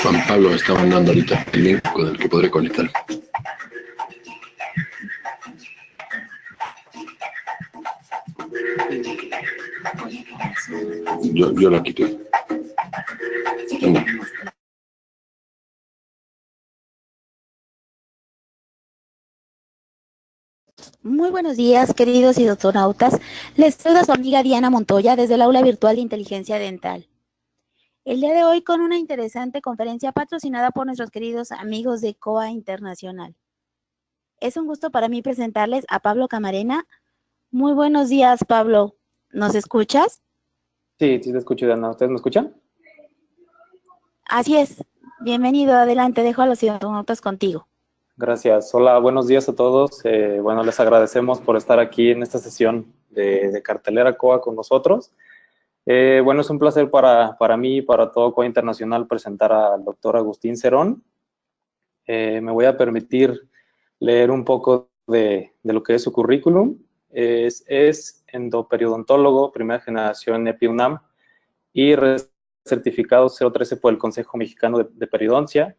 Juan Pablo me está mandando ahorita el link con el que podré conectar. Yo la quité. Venga. Muy buenos días, queridos idonautas. Les saluda su amiga Diana Montoya desde el Aula Virtual de Inteligencia Dental. El día de hoy con una interesante conferencia patrocinada por nuestros queridos amigos de COA Internacional. Es un gusto para mí presentarles a Pablo Camarena. Muy buenos días, Pablo. ¿Nos escuchas? Sí, sí te escucho, Diana. ¿Ustedes me escuchan? Así es. Bienvenido, adelante. Dejo a los idonautas contigo. Gracias. Hola, buenos días a todos. Bueno, les agradecemos por estar aquí en esta sesión de Cartelera COA con nosotros. Bueno, es un placer para mí y para todo COA Internacional presentar al doctor Agustín Cerón. Me voy a permitir leer un poco de lo que es su currículum. Es endoperiodontólogo, primera generación EPI-UNAM y certificado 013 por el Consejo Mexicano de Periodoncia.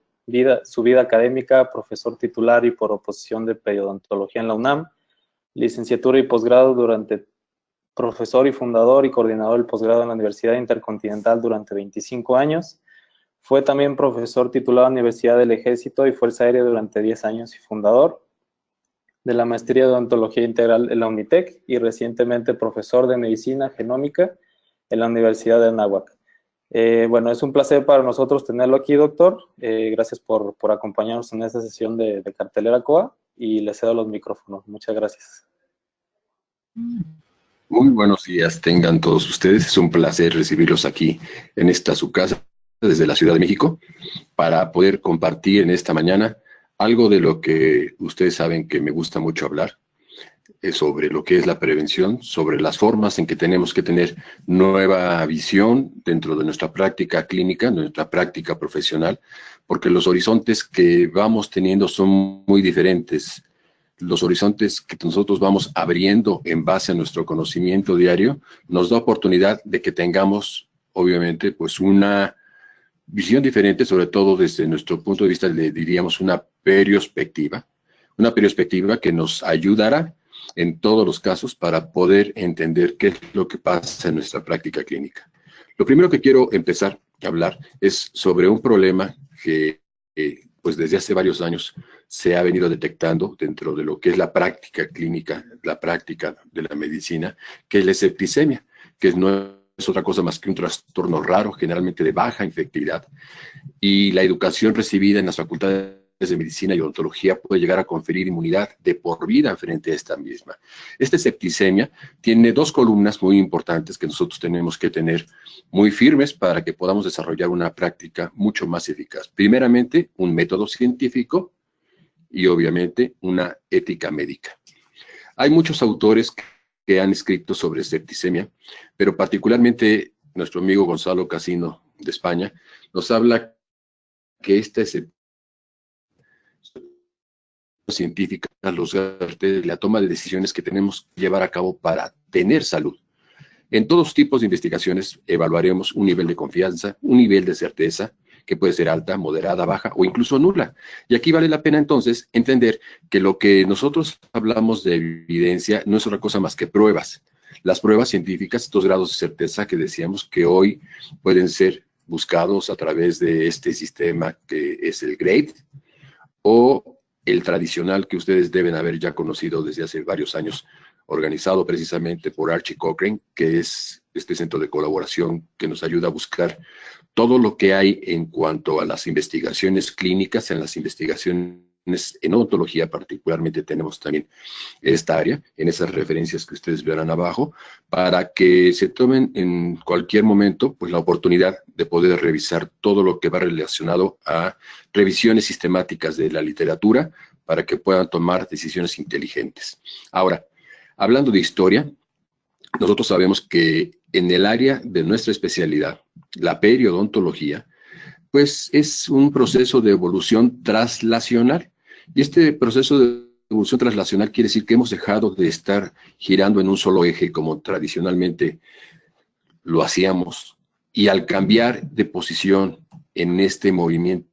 Su vida académica, profesor titular y por oposición de periodontología en la UNAM, licenciatura y posgrado profesor y fundador y coordinador del posgrado en la Universidad Intercontinental durante 25 años. Fue también profesor titular en la Universidad del Ejército y Fuerza Aérea durante 10 años y fundador de la maestría de odontología integral en la UNITEC y recientemente profesor de medicina genómica en la Universidad de Anáhuac. Bueno, es un placer para nosotros tenerlo aquí, doctor. Gracias por acompañarnos en esta sesión de Cartelera COA y le cedo los micrófonos. Muchas gracias. Muy buenos días tengan todos ustedes. Es un placer recibirlos aquí en esta su casa desde la Ciudad de México para poder compartir en esta mañana algo de lo que ustedes saben que me gusta mucho hablar, sobre lo que es la prevención, sobre las formas en que tenemos que tener nueva visión dentro de nuestra práctica clínica, nuestra práctica profesional, porque los horizontes que vamos teniendo son muy diferentes. Los horizontes que nosotros vamos abriendo en base a nuestro conocimiento diario nos da oportunidad de que tengamos, obviamente, pues una visión diferente, sobre todo desde nuestro punto de vista, le diríamos una periospectiva que nos ayudará en todos los casos para poder entender qué es lo que pasa en nuestra práctica clínica. Lo primero que quiero empezar a hablar es sobre un problema que pues desde hace varios años se ha venido detectando dentro de lo que es la práctica clínica, la práctica de la medicina, que es la septicemia, que no es otra cosa más que un trastorno raro, generalmente de baja efectividad, y la educación recibida en las facultades de medicina y odontología puede llegar a conferir inmunidad de por vida frente a esta misma. Esta septicemia tiene dos columnas muy importantes que nosotros tenemos que tener muy firmes para que podamos desarrollar una práctica mucho más eficaz. Primeramente, un método científico y obviamente una ética médica. Hay muchos autores que han escrito sobre septicemia, pero particularmente nuestro amigo Gonzalo Casino de España nos habla que esta es científicas, los de la toma de decisiones que tenemos que llevar a cabo para tener salud. En todos tipos de investigaciones evaluaremos un nivel de confianza, un nivel de certeza, que puede ser alta, moderada, baja o incluso nula. Y aquí vale la pena entonces entender que lo que nosotros hablamos de evidencia no es otra cosa más que pruebas. Las pruebas científicas, estos grados de certeza que decíamos que hoy pueden ser buscados a través de este sistema que es el GRADE, o el tradicional que ustedes deben haber ya conocido desde hace varios años, organizado precisamente por Archie Cochrane, que es este centro de colaboración que nos ayuda a buscar todo lo que hay en cuanto a las investigaciones clínicas, en las investigaciones en odontología particularmente tenemos también esta área, en esas referencias que ustedes verán abajo, para que se tomen en cualquier momento pues la oportunidad de poder revisar todo lo que va relacionado a revisiones sistemáticas de la literatura para que puedan tomar decisiones inteligentes. Ahora, hablando de historia, nosotros sabemos que en el área de nuestra especialidad, la periodontología, pues es un proceso de evolución traslacional. Y este proceso de evolución traslacional quiere decir que hemos dejado de estar girando en un solo eje como tradicionalmente lo hacíamos. Y al cambiar de posición en este movimiento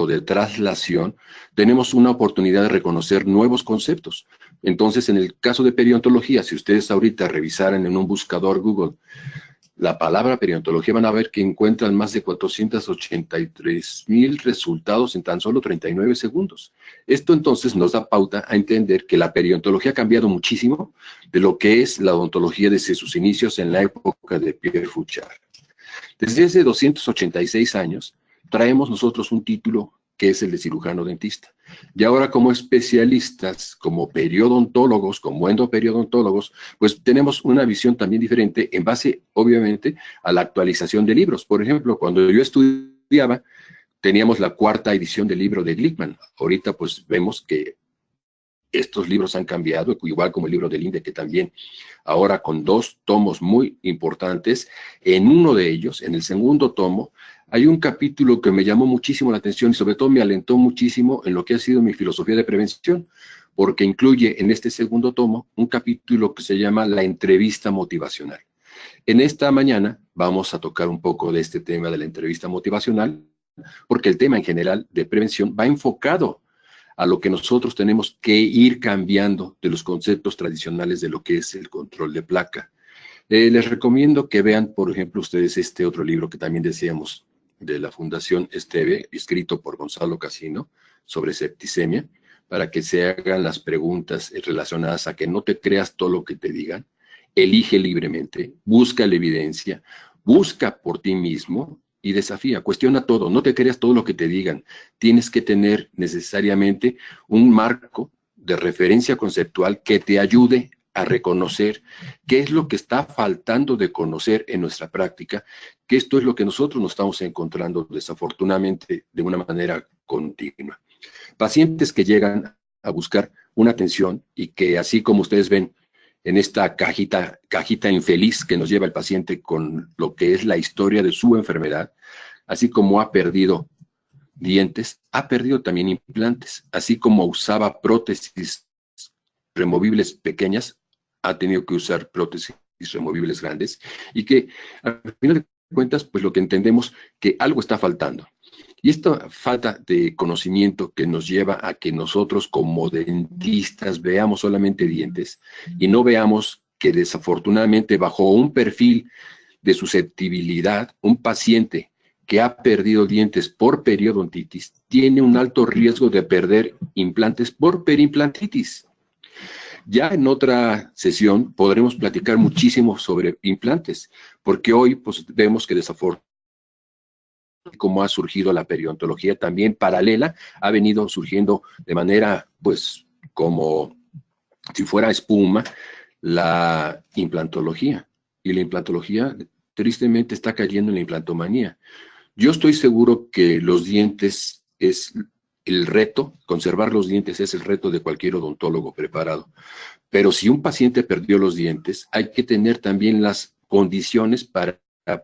de traslación, tenemos una oportunidad de reconocer nuevos conceptos. Entonces, en el caso de periodontología, si ustedes ahorita revisaran en un buscador Google la palabra periodontología, van a ver que encuentran más de 483,000 resultados en tan solo 39 segundos. Esto entonces nos da pauta a entender que la periodontología ha cambiado muchísimo de lo que es la odontología desde sus inicios en la época de Pierre Fauchard. Desde hace 286 años traemos nosotros un título que es el de cirujano dentista. Y ahora como especialistas, como periodontólogos, como endoperiodontólogus, pues tenemos una visión también diferente en base, obviamente, a la actualización de libros. Por ejemplo, cuando yo estudiaba, teníamos la 4ª edición del libro de Glickman. Ahorita pues vemos que estos libros han cambiado, igual como el libro de Linde, que también ahora con 2 tomos muy importantes. En uno de ellos, en el segundo tomo, hay un capítulo que me llamó muchísimo la atención y sobre todo me alentó muchísimo en lo que ha sido mi filosofía de prevención, porque incluye en este segundo tomo un capítulo que se llama La entrevista motivacional. En esta mañana vamos a tocar un poco de este tema de la entrevista motivacional, porque el tema en general de prevención va enfocado a lo que nosotros tenemos que ir cambiando de los conceptos tradicionales de lo que es el control de placa. Les recomiendo que vean, por ejemplo, ustedes este otro libro que también decíamos de la Fundación Esteve, escrito por Gonzalo Casino, sobre septicemia, para que se hagan las preguntas relacionadas a que no te creas todo lo que te digan, elige libremente, busca la evidencia, busca por ti mismo y desafía, cuestiona todo, no te creas todo lo que te digan. Tienes que tener necesariamente un marco de referencia conceptual que te ayude a reconocer qué es lo que está faltando de conocer en nuestra práctica, que esto es lo que nosotros nos estamos encontrando desafortunadamente de una manera continua. Pacientes que llegan a buscar una atención y que así como ustedes ven en esta cajita infeliz que nos lleva el paciente con lo que es la historia de su enfermedad, así como ha perdido dientes, ha perdido también implantes, así como usaba prótesis removibles pequeñas, ha tenido que usar prótesis removibles grandes, y que al final de cuentas, pues lo que entendemos que algo está faltando. Y esta falta de conocimiento que nos lleva a que nosotros como dentistas veamos solamente dientes y no veamos que desafortunadamente bajo un perfil de susceptibilidad, un paciente que ha perdido dientes por periodontitis tiene un alto riesgo de perder implantes por perimplantitis. Ya en otra sesión podremos platicar muchísimo sobre implantes, porque hoy pues, vemos que desafortunadamente como ha surgido la periodontología también paralela, ha venido surgiendo de manera, pues, como si fuera espuma, la implantología. Y la implantología, tristemente, está cayendo en la implantomanía. Yo estoy seguro que los dientes es el reto, conservar los dientes es el reto de cualquier odontólogo preparado. Pero si un paciente perdió los dientes, hay que tener también las condiciones para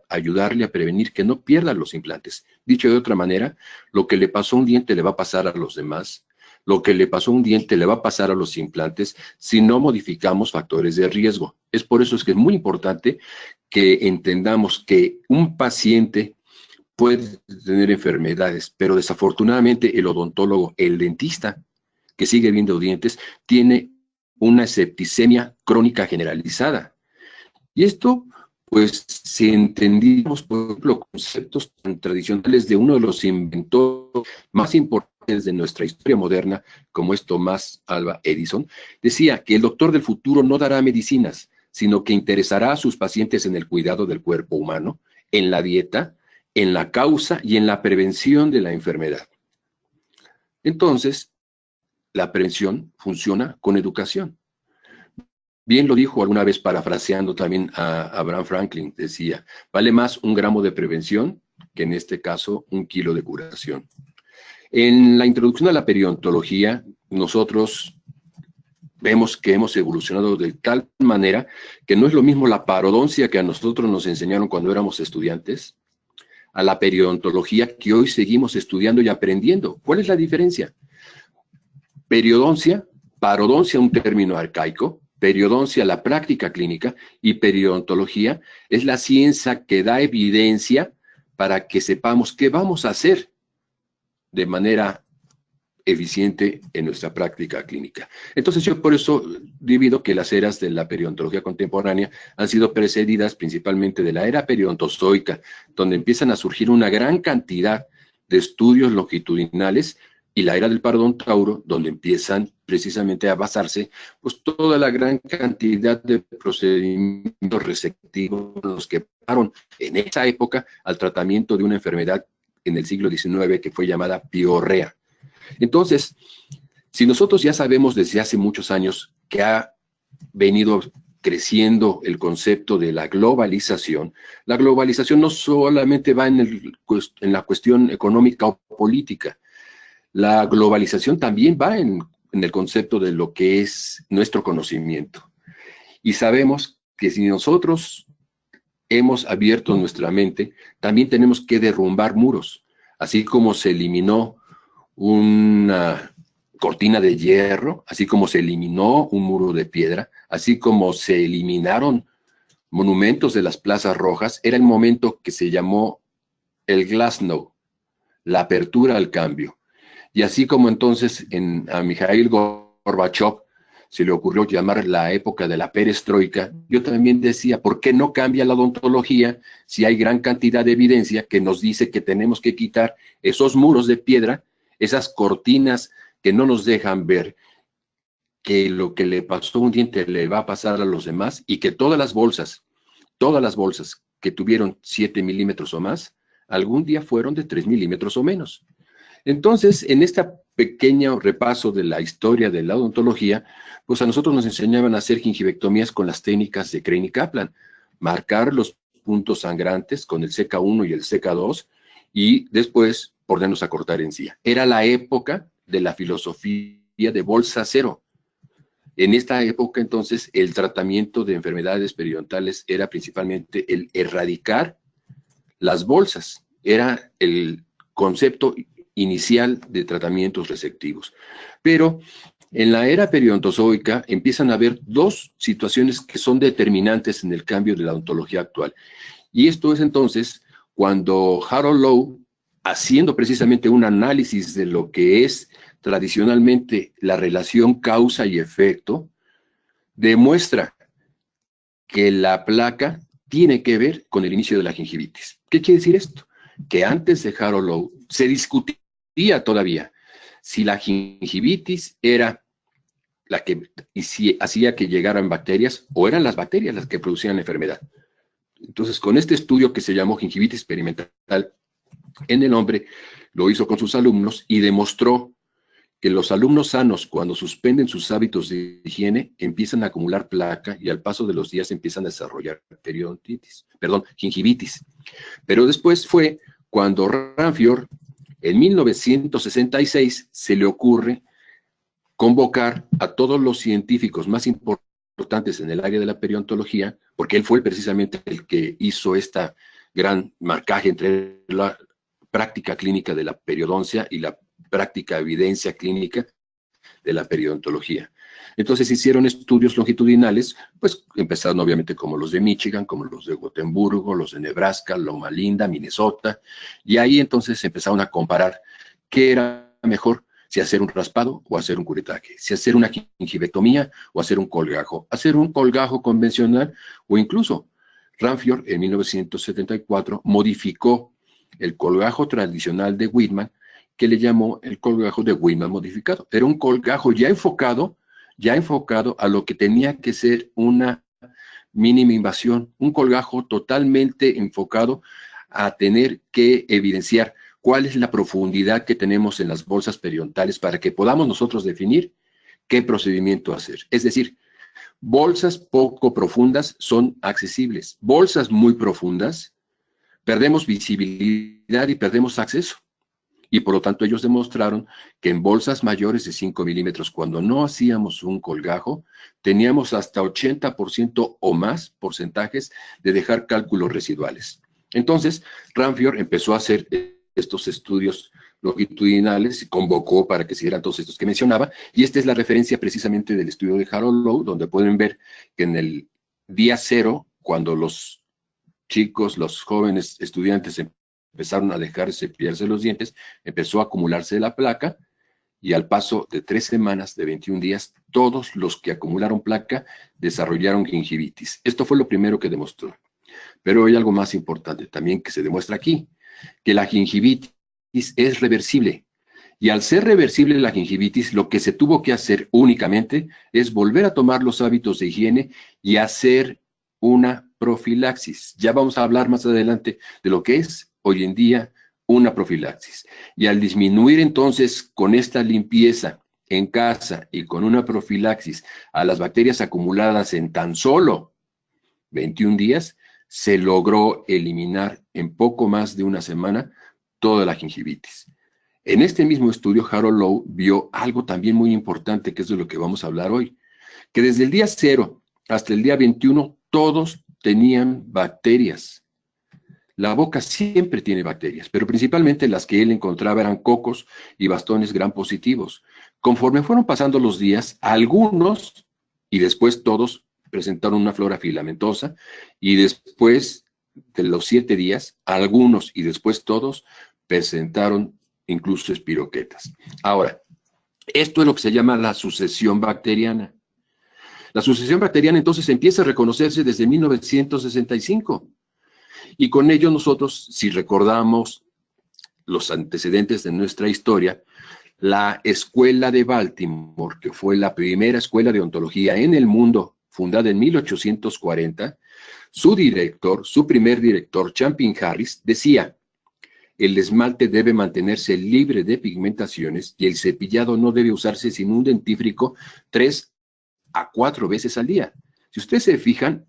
ayudarle a prevenir que no pierda los implantes. Dicho de otra manera, lo que le pasó a un diente le va a pasar a los demás. Lo que le pasó a un diente le va a pasar a los implantes si no modificamos factores de riesgo. Es por eso es que es muy importante que entendamos que un paciente puede tener enfermedades, pero desafortunadamente el odontólogo, el dentista que sigue viendo dientes, tiene una septicemia crónica generalizada. Y esto, pues, si entendimos, por ejemplo, conceptos tan tradicionales de uno de los inventores más importantes de nuestra historia moderna, como es Thomas Alva Edison, decía que el doctor del futuro no dará medicinas, sino que interesará a sus pacientes en el cuidado del cuerpo humano, en la dieta, en la causa y en la prevención de la enfermedad. Entonces, la prevención funciona con educación. Bien lo dijo alguna vez parafraseando también a Abraham Franklin, decía, vale más un gramo de prevención que en este caso 1 kilo de curación. En la introducción a la periodontología, nosotros vemos que hemos evolucionado de tal manera que no es lo mismo la parodoncia que a nosotros nos enseñaron cuando éramos estudiantes, a la periodontología que hoy seguimos estudiando y aprendiendo. ¿Cuál es la diferencia? Periodoncia, parodoncia, un término arcaico, periodoncia, la práctica clínica, y periodontología es la ciencia que da evidencia para que sepamos qué vamos a hacer de manera eficiente en nuestra práctica clínica. Entonces yo por eso divido que las eras de la periodontología contemporánea han sido precedidas principalmente de la era periodontozoica, donde empiezan a surgir una gran cantidad de estudios longitudinales, y la era del parodontauro, donde empiezan precisamente a basarse pues toda la gran cantidad de procedimientos resectivos los que pasaron en esa época al tratamiento de una enfermedad en el siglo XIX que fue llamada piorrea. Entonces, si nosotros ya sabemos desde hace muchos años que ha venido creciendo el concepto de la globalización no solamente va en la cuestión económica o política. La globalización también va en el concepto de lo que es nuestro conocimiento. Y sabemos que si nosotros hemos abierto nuestra mente, también tenemos que derrumbar muros. Así como se eliminó una cortina de hierro, así como se eliminó un muro de piedra, así como se eliminaron monumentos de las plazas rojas, era el momento que se llamó el Glasnost, la apertura al cambio. Y así como entonces a Mikhail Gorbachev se le ocurrió llamar la época de la perestroika, yo también decía, ¿por qué no cambia la odontología si hay gran cantidad de evidencia que nos dice que tenemos que quitar esos muros de piedra, esas cortinas que no nos dejan ver que lo que le pasó a un diente le va a pasar a los demás, y que todas las bolsas que tuvieron 7 milímetros o más, algún día fueron de 3 milímetros o menos? Entonces, en este pequeño repaso de la historia de la odontología, pues a nosotros nos enseñaban a hacer gingivectomías con las técnicas de Crane y Kaplan, marcar los puntos sangrantes con el CK1 y el CK2, y después ponernos a cortar encía. Era la época de la filosofía de bolsa cero. En esta época, entonces, el tratamiento de enfermedades periodontales era principalmente el erradicar las bolsas. Era el concepto inicial de tratamientos resectivos. Pero en la era periodontozoica empiezan a haber dos situaciones que son determinantes en el cambio de la odontología actual. Y esto es entonces cuando Harold Lowe, haciendo precisamente un análisis de lo que es tradicionalmente la relación causa y efecto, demuestra que la placa tiene que ver con el inicio de la gingivitis. ¿Qué quiere decir esto? Que antes de Harold Lowe se discutía todavía si la gingivitis era la que hacía que llegaran bacterias o eran las bacterias las que producían la enfermedad. Entonces, con este estudio que se llamó gingivitis experimental en el hombre, lo hizo con sus alumnos y demostró que los alumnos sanos, cuando suspenden sus hábitos de higiene, empiezan a acumular placa y al paso de los días empiezan a desarrollar gingivitis. Pero después fue cuando Ranvier, en 1966, se le ocurre convocar a todos los científicos más importantes en el área de la periodontología, porque él fue precisamente el que hizo esta gran marcaje entre la práctica clínica de la periodoncia y la práctica evidencia clínica, de la periodontología. Entonces hicieron estudios longitudinales, pues empezaron obviamente como los de Michigan, como los de Gotemburgo, los de Nebraska, Loma Linda, Minnesota, y ahí entonces empezaron a comparar qué era mejor, si hacer un raspado o hacer un curetaje, si hacer una gingivectomía o hacer un colgajo convencional, o incluso Ranfior en 1974 modificó el colgajo tradicional de Whitman, que le llamó el colgajo de Whitman modificado. Era un colgajo ya enfocado a lo que tenía que ser una mínima invasión, un colgajo totalmente enfocado a tener que evidenciar cuál es la profundidad que tenemos en las bolsas periodontales para que podamos nosotros definir qué procedimiento hacer. Es decir, bolsas poco profundas son accesibles. Bolsas muy profundas, perdemos visibilidad y perdemos acceso. Y por lo tanto ellos demostraron que en bolsas mayores de 5 milímetros, cuando no hacíamos un colgajo, teníamos hasta 80% o más porcentajes de dejar cálculos residuales. Entonces, Ranfior empezó a hacer estos estudios longitudinales y convocó para que se hicieran todos estos que mencionaba, y esta es la referencia precisamente del estudio de Harold Lowe, donde pueden ver que en el día cero, cuando los chicos, los jóvenes estudiantes empezaron a dejar de cepillarse los dientes, empezó a acumularse la placa, y al paso de 3 semanas, de 21 días, todos los que acumularon placa desarrollaron gingivitis. Esto fue lo primero que demostró. Pero hay algo más importante también que se demuestra aquí, que la gingivitis es reversible. Y al ser reversible la gingivitis, lo que se tuvo que hacer únicamente es volver a tomar los hábitos de higiene y hacer una profilaxis. Ya vamos a hablar más adelante de lo que es hoy en día una profilaxis. Y al disminuir entonces con esta limpieza en casa y con una profilaxis a las bacterias acumuladas en tan solo 21 días, se logró eliminar en poco más de una semana toda la gingivitis. En este mismo estudio, Harold Lowe vio algo también muy importante, que es de lo que vamos a hablar hoy, que desde el día 0 hasta el día 21, todos tenían bacterias. La boca siempre tiene bacterias, pero principalmente las que él encontraba eran cocos y bastones gram positivos. Conforme fueron pasando los días, algunos y después todos presentaron una flora filamentosa, y después de los 7 días, algunos y después todos presentaron incluso espiroquetas. Ahora, esto es lo que se llama la sucesión bacteriana. La sucesión bacteriana entonces empieza a reconocerse desde 1965. Y con ello nosotros, si recordamos los antecedentes de nuestra historia, la Escuela de Baltimore, que fue la primera escuela de odontología en el mundo, fundada en 1840, su primer director, Champion Harris, decía: el esmalte debe mantenerse libre de pigmentaciones y el cepillado no debe usarse sin un dentífrico 3 a 4 veces al día. Si ustedes se fijan,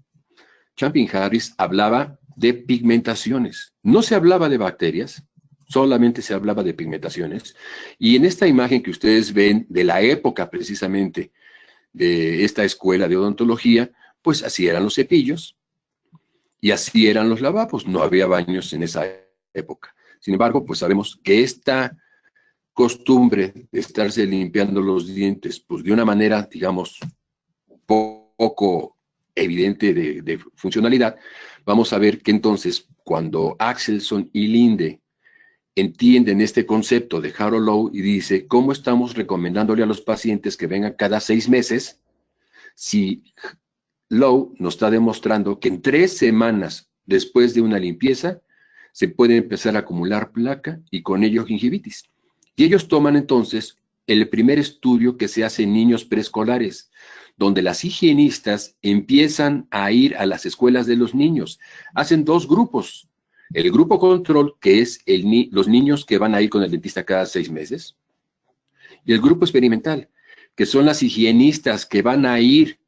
Champion Harris hablaba de pigmentaciones. No se hablaba de bacterias, solamente se hablaba de pigmentaciones. Y en esta imagen que ustedes ven de la época precisamente de esta escuela de odontología, pues así eran los cepillos y así eran los lavabos. No había baños en esa época. Sin embargo, pues sabemos que esta costumbre de estarse limpiando los dientes, pues de una manera, digamos, poco evidente de funcionalidad, vamos a ver que entonces cuando Axelson y Linde entienden este concepto de Harold Lowe y dice, ¿cómo estamos recomendándole a los pacientes que vengan cada 6 meses? Si Lowe nos está demostrando que en 3 semanas después de una limpieza se puede empezar a acumular placa y con ello gingivitis. Y ellos toman entonces el primer estudio que se hace en niños preescolares, donde las higienistas empiezan a ir a las escuelas de los niños. Hacen 2 grupos. El grupo control, que es los niños que van a ir con el dentista cada 6 meses, y el grupo experimental, que son las higienistas que van a ir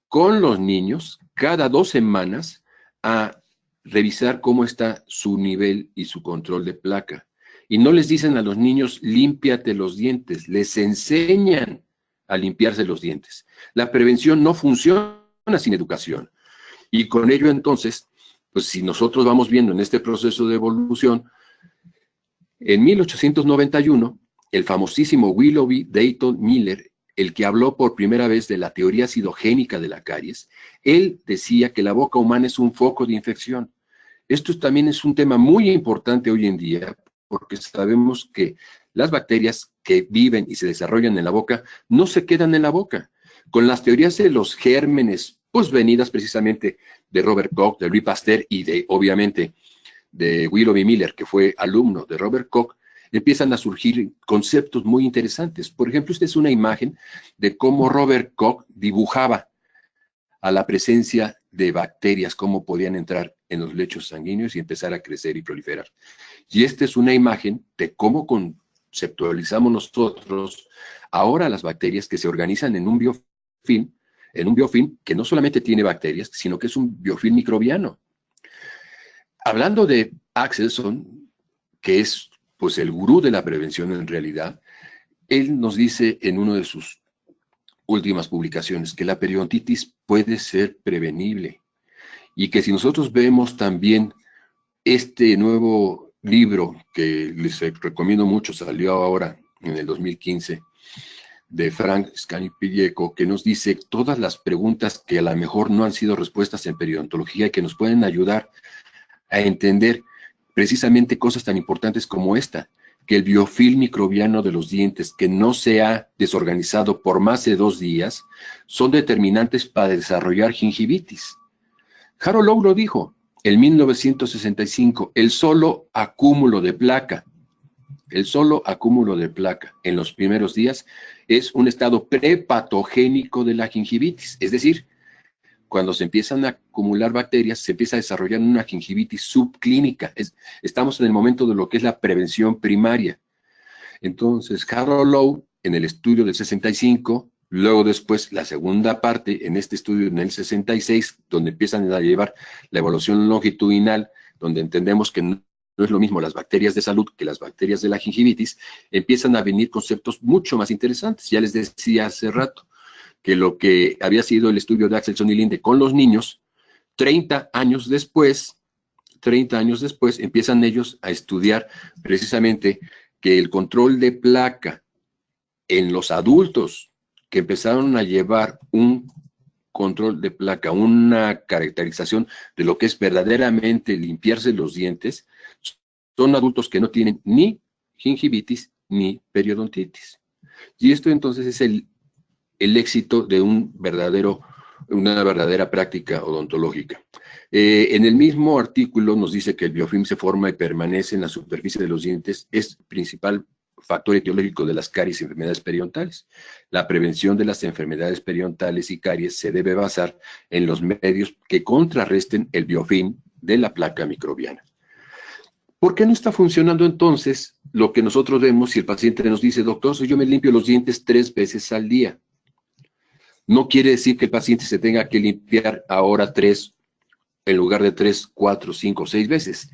con los niños cada 2 semanas a revisar cómo está su nivel y su control de placa. Y no les dicen a los niños, límpiate los dientes, les enseñan a limpiarse los dientes. La prevención no funciona sin educación. Y con ello entonces, pues si nosotros vamos viendo en este proceso de evolución, en 1891, el famosísimo Willoughby Dayton Miller el que habló por primera vez de la teoría citogénica de la caries, él decía que la boca humana es un foco de infección. Esto también es un tema muy importante hoy en día, porque sabemos que las bacterias que viven y se desarrollan en la boca no se quedan en la boca. Con las teorías de los gérmenes, pues venidas precisamente de Robert Koch, de Louis Pasteur y obviamente, de Willoughby Miller, que fue alumno de Robert Koch, empiezan a surgir conceptos muy interesantes. Por ejemplo, esta es una imagen de cómo Robert Koch dibujaba a la presencia de bacterias, cómo podían entrar en los lechos sanguíneos y empezar a crecer y proliferar. Y esta es una imagen de cómo conceptualizamos nosotros ahora las bacterias que se organizan en un biofilm que no solamente tiene bacterias, sino que es un biofilm microbiano. Hablando de Axelson, que es pues el gurú de la prevención en realidad, él nos dice en una de sus últimas publicaciones que la periodontitis puede ser prevenible y que si nosotros vemos también este nuevo libro que les recomiendo mucho, salió ahora en el 2015, de Frank Scanipiglieco, que nos dice todas las preguntas que a lo mejor no han sido respuestas en periodontología y que nos pueden ayudar a entender precisamente cosas tan importantes como esta, que el biofilm microbiano de los dientes que no se ha desorganizado por más de 2 días son determinantes para desarrollar gingivitis. Harold Lowe lo dijo en 1965, el solo acúmulo de placa en los primeros días es un estado prepatogénico de la gingivitis, es decir, cuando se empiezan a acumular bacterias, se empieza a desarrollar una gingivitis subclínica. Estamos en el momento de lo que es la prevención primaria. Entonces, Harold Lowe, en el estudio del 65, luego después la segunda parte, en este estudio en el 66, donde empiezan a llevar la evolución longitudinal, donde entendemos que no es lo mismo las bacterias de salud que las bacterias de la gingivitis, empiezan a venir conceptos mucho más interesantes. Ya les decía hace rato que lo que había sido el estudio de Axelson y Linde con los niños, 30 años después, empiezan ellos a estudiar precisamente que el control de placa en los adultos que empezaron a llevar un control de placa, una caracterización de lo que es verdaderamente limpiarse los dientes, son adultos que no tienen ni gingivitis ni periodontitis. Y esto entonces es el éxito de una verdadera práctica odontológica. En el mismo artículo nos dice que el biofilm se forma y permanece en la superficie de los dientes, es principal factor etiológico de las caries y enfermedades periodontales. La prevención de las enfermedades periodontales y caries se debe basar en los medios que contrarresten el biofilm de la placa microbiana. ¿Por qué no está funcionando entonces lo que nosotros vemos si el paciente nos dice, doctor, yo me limpio los dientes 3 veces al día? No quiere decir que el paciente se tenga que limpiar ahora 3, en lugar de 3, 4, 5, 6 veces.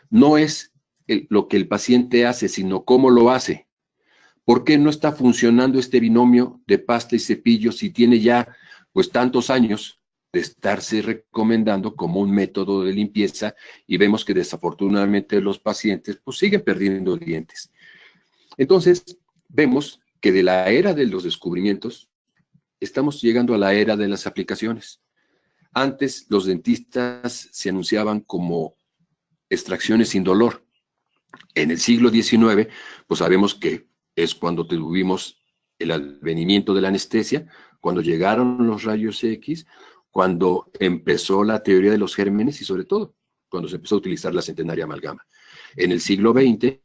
No es lo que el paciente hace, sino cómo lo hace. ¿Por qué no está funcionando este binomio de pasta y cepillo si tiene ya pues tantos años de estarse recomendando como un método de limpieza y vemos que desafortunadamente los pacientes pues siguen perdiendo dientes? Entonces, vemos que de la era de los descubrimientos estamos llegando a la era de las aplicaciones. Antes los dentistas se anunciaban como extracciones sin dolor. En el siglo XIX, pues sabemos que es cuando tuvimos el advenimiento de la anestesia, cuando llegaron los rayos X, cuando empezó la teoría de los gérmenes y sobre todo cuando se empezó a utilizar la centenaria amalgama. En el siglo XX,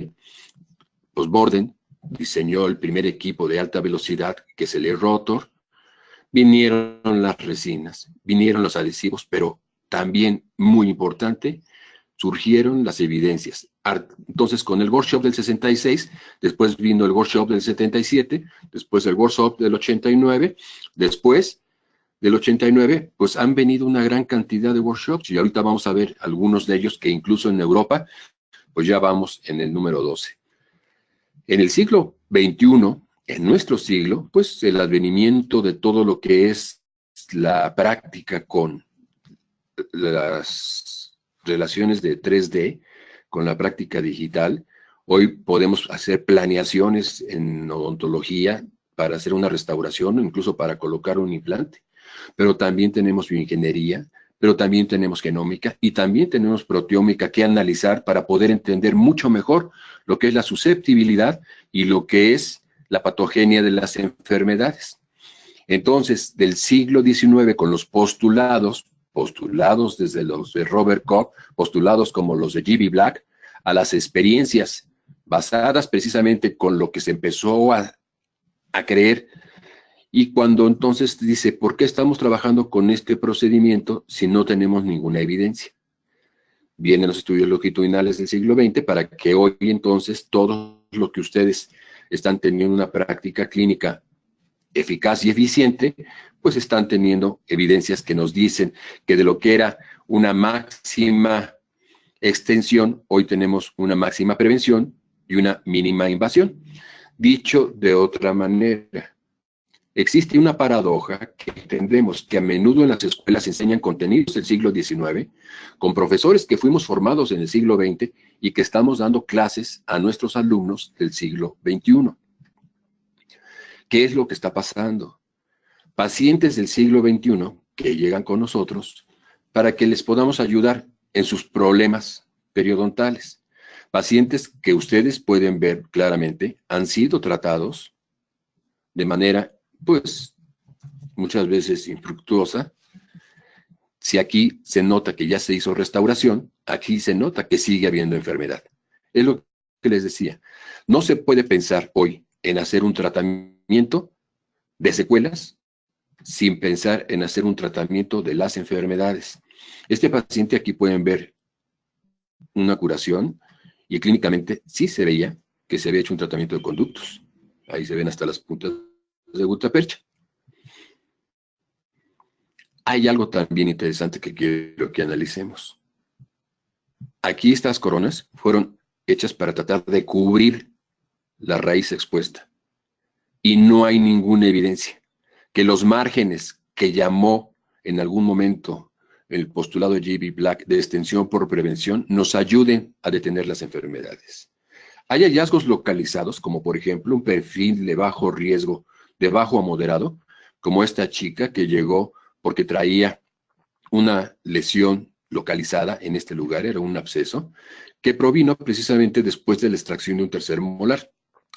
pues Borden diseñó el primer equipo de alta velocidad, que es el E-Rotor. Vinieron las resinas, vinieron los adhesivos, pero también, muy importante, surgieron las evidencias. Entonces, con el workshop del 66, después vino el workshop del 77, después el workshop del 89, después del 89, pues han venido una gran cantidad de workshops, y ahorita vamos a ver algunos de ellos que incluso en Europa, pues ya vamos en el número 12. En el siglo XXI, en nuestro siglo, pues el advenimiento de todo lo que es la práctica con las relaciones de 3D, con la práctica digital, hoy podemos hacer planeaciones en odontología para hacer una restauración o incluso para colocar un implante, pero también tenemos bioingeniería, pero también tenemos genómica y también tenemos proteómica que analizar para poder entender mucho mejor lo que es la susceptibilidad y lo que es la patogenia de las enfermedades. Entonces, del siglo XIX, con los postulados desde los de Robert Koch, postulados como los de G.B. Black, a las experiencias basadas precisamente con lo que se empezó a creer. Y cuando entonces dice, ¿por qué estamos trabajando con este procedimiento si no tenemos ninguna evidencia? Vienen los estudios longitudinales del siglo XX para que hoy entonces todo lo que ustedes están teniendo una práctica clínica eficaz y eficiente, pues están teniendo evidencias que nos dicen que de lo que era una máxima extensión, hoy tenemos una máxima prevención y una mínima invasión. Dicho de otra manera, existe una paradoja que entendemos que a menudo en las escuelas enseñan contenidos del siglo XIX con profesores que fuimos formados en el siglo XX y que estamos dando clases a nuestros alumnos del siglo XXI. ¿Qué es lo que está pasando? Pacientes del siglo XXI que llegan con nosotros para que les podamos ayudar en sus problemas periodontales. Pacientes que ustedes pueden ver claramente han sido tratados de manera, pues, muchas veces infructuosa. Si aquí se nota que ya se hizo restauración, aquí se nota que sigue habiendo enfermedad. Es lo que les decía. No se puede pensar hoy en hacer un tratamiento de secuelas sin pensar en hacer un tratamiento de las enfermedades. Este paciente aquí pueden ver una curación y clínicamente sí se veía que se había hecho un tratamiento de conductos. Ahí se ven hasta las puntas de gutapercha. Hay algo también interesante que quiero que analicemos. Aquí estas coronas fueron hechas para tratar de cubrir la raíz expuesta. Y no hay ninguna evidencia que los márgenes que llamó en algún momento el postulado de G.B. Black de extensión por prevención nos ayuden a detener las enfermedades. Hay hallazgos localizados, como por ejemplo un perfil de bajo riesgo, de bajo a moderado, como esta chica que llegó porque traía una lesión localizada en este lugar, era un absceso, que provino precisamente después de la extracción de un tercer molar.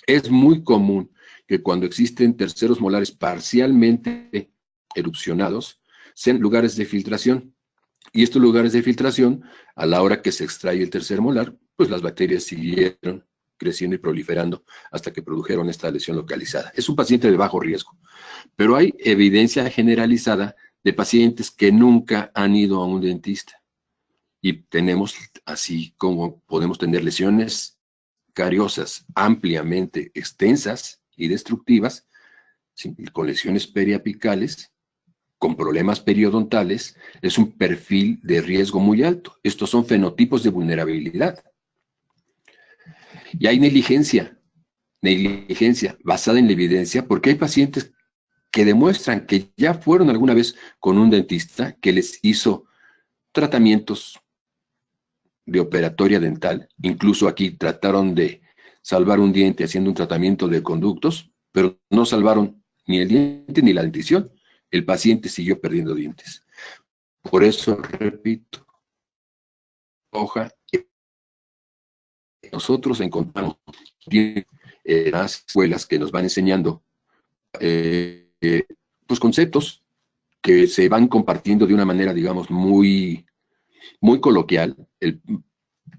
Es muy común que cuando existen terceros molares parcialmente erupcionados, sean lugares de filtración. Y estos lugares de filtración, a la hora que se extrae el tercer molar, pues las bacterias siguieron creciendo y proliferando hasta que produjeron esta lesión localizada. Es un paciente de bajo riesgo, pero hay evidencia generalizada de pacientes que nunca han ido a un dentista. Y tenemos, así como podemos tener lesiones cariosas ampliamente extensas y destructivas, ¿sí?, con lesiones periapicales, con problemas periodontales, es un perfil de riesgo muy alto. Estos son fenotipos de vulnerabilidad. Y hay negligencia basada en la evidencia, porque hay pacientes que demuestran que ya fueron alguna vez con un dentista que les hizo tratamientos de operatoria dental, incluso aquí trataron de salvar un diente haciendo un tratamiento de conductos, pero no salvaron ni el diente ni la dentición. El paciente siguió perdiendo dientes. Por eso, repito, hoja, nosotros encontramos las escuelas que nos van enseñando pues conceptos que se van compartiendo de una manera, digamos, muy coloquial. El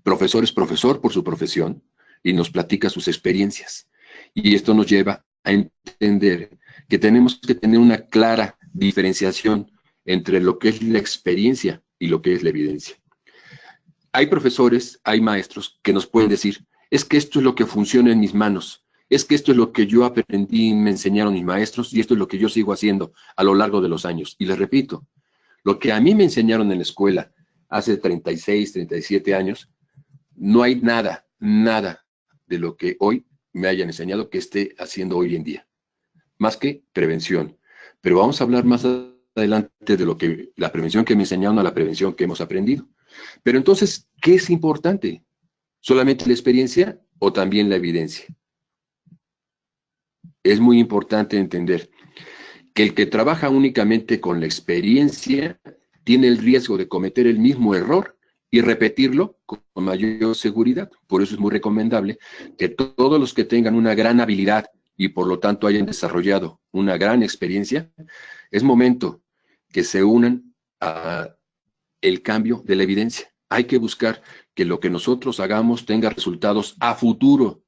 profesor es profesor por su profesión y nos platica sus experiencias. Y esto nos lleva a entender que tenemos que tener una clara diferenciación entre lo que es la experiencia y lo que es la evidencia. Hay profesores, hay maestros que nos pueden decir, es que esto es lo que funciona en mis manos, es que esto es lo que yo aprendí y me enseñaron mis maestros y esto es lo que yo sigo haciendo a lo largo de los años. Y les repito, lo que a mí me enseñaron en la escuela hace 36, 37 años, no hay nada de lo que hoy me hayan enseñado que esté haciendo hoy en día, más que prevención. Pero vamos a hablar más adelante de lo que la prevención que me enseñaron a la prevención que hemos aprendido. Pero entonces, ¿qué es importante? ¿Solamente la experiencia o también la evidencia? es muy importante entender que el que trabaja únicamente con la experiencia tiene el riesgo de cometer el mismo error y repetirlo con mayor seguridad. Por eso es muy recomendable que todos los que tengan una gran habilidad y por lo tanto hayan desarrollado una gran experiencia, es momento que se unan a el cambio de la evidencia. Hay que buscar que lo que nosotros hagamos tenga resultados a futuro.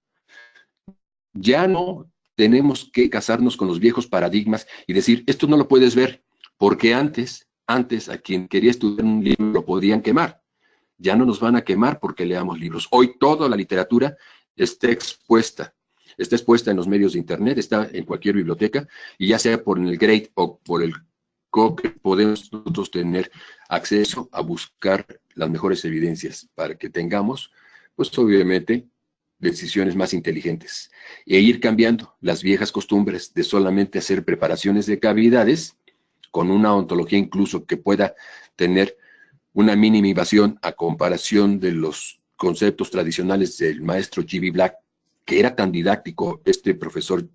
Ya no tenemos que casarnos con los viejos paradigmas y decir, esto no lo puedes ver, porque antes a quien quería estudiar un libro lo podían quemar. Ya no nos van a quemar porque leamos libros. Hoy toda la literatura está expuesta en los medios de internet, está en cualquier biblioteca, y ya sea por el Grade o por el COCRE, podemos nosotros tener acceso a buscar las mejores evidencias para que tengamos, pues obviamente, decisiones más inteligentes e ir cambiando las viejas costumbres de solamente hacer preparaciones de cavidades con una ontología incluso que pueda tener una mínima invasión a comparación de los conceptos tradicionales del maestro G.B. Black, que era tan didáctico este profesor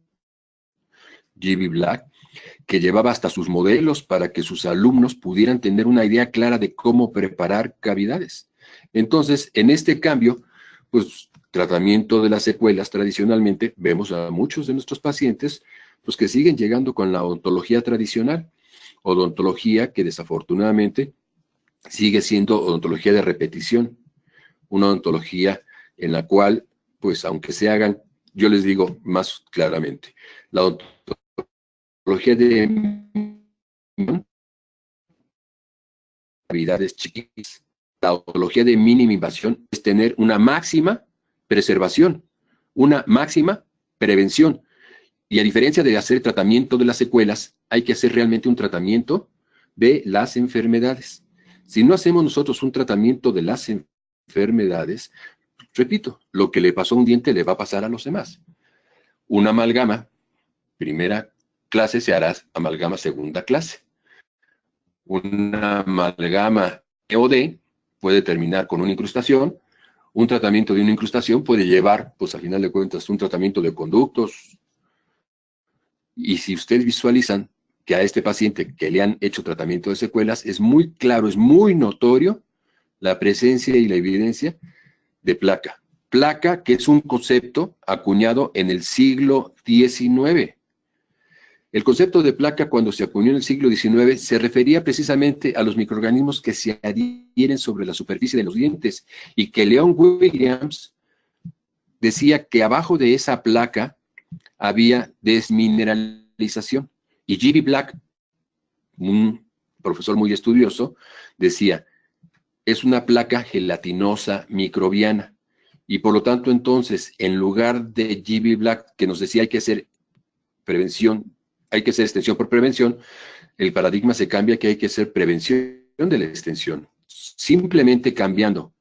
G.B. Black, que llevaba hasta sus modelos para que sus alumnos pudieran tener una idea clara de cómo preparar cavidades. Entonces, en este cambio, pues, tratamiento de las secuelas, tradicionalmente, vemos a muchos de nuestros pacientes, pues, que siguen llegando con la odontología tradicional, odontología que desafortunadamente sigue siendo odontología de repetición, una odontología en la cual, pues, aunque se hagan, yo les digo más claramente, la odontología de cavidades chiquitas, la odontología de mínima invasión es tener una máxima preservación, una máxima prevención. Y a diferencia de hacer tratamiento de las secuelas, hay que hacer realmente un tratamiento de las enfermedades. Si no hacemos nosotros un tratamiento de las enfermedades, repito, lo que le pasó a un diente le va a pasar a los demás. Una amalgama, primera clase, se hará amalgama segunda clase. Una amalgama EOD puede terminar con una incrustación. Un tratamiento de una incrustación puede llevar, pues al final de cuentas, un tratamiento de conductos. Y si ustedes visualizan que a este paciente que le han hecho tratamiento de secuelas, es muy claro, es muy notorio la presencia y la evidencia de placa. Placa, que es un concepto acuñado en el siglo XIX. El concepto de placa, cuando se acuñó en el siglo XIX, se refería precisamente a los microorganismos que se adhieren sobre la superficie de los dientes, y que Leon Williams decía que abajo de esa placa había desmineralización. Y G.B. Black, un profesor muy estudioso, decía, es una placa gelatinosa microbiana. Y por lo tanto, entonces, en lugar de G.B. Black, que nos decía hay que hacer prevención, hay que hacer extensión por prevención, el paradigma se cambia que hay que hacer prevención de la extensión. Simplemente cambiando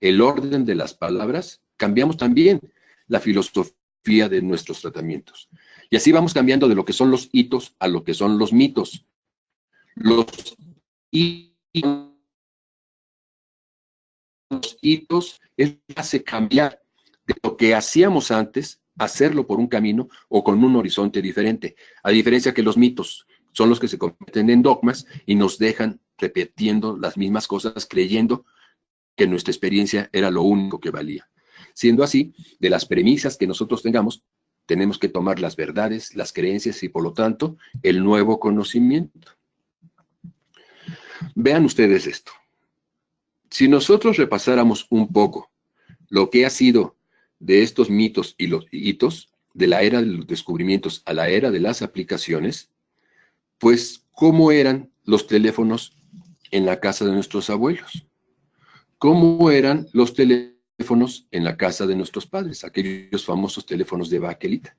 el orden de las palabras, cambiamos también la filosofía de nuestros tratamientos. Y así vamos cambiando de lo que son los hitos a lo que son los mitos. Los hitos es lo que hace cambiar de lo que hacíamos antes, hacerlo por un camino o con un horizonte diferente. A diferencia que los mitos son los que se convierten en dogmas y nos dejan repitiendo las mismas cosas, creyendo que nuestra experiencia era lo único que valía. Siendo así, de las premisas que nosotros tengamos, tenemos que tomar las verdades, las creencias y, por lo tanto, el nuevo conocimiento. Vean ustedes esto. Si nosotros repasáramos un poco lo que ha sido de estos mitos y los hitos, de la era de los descubrimientos a la era de las aplicaciones, pues, ¿cómo eran los teléfonos en la casa de nuestros abuelos? ¿Cómo eran los teléfonos en la casa de nuestros padres? Aquellos famosos teléfonos de baquelita.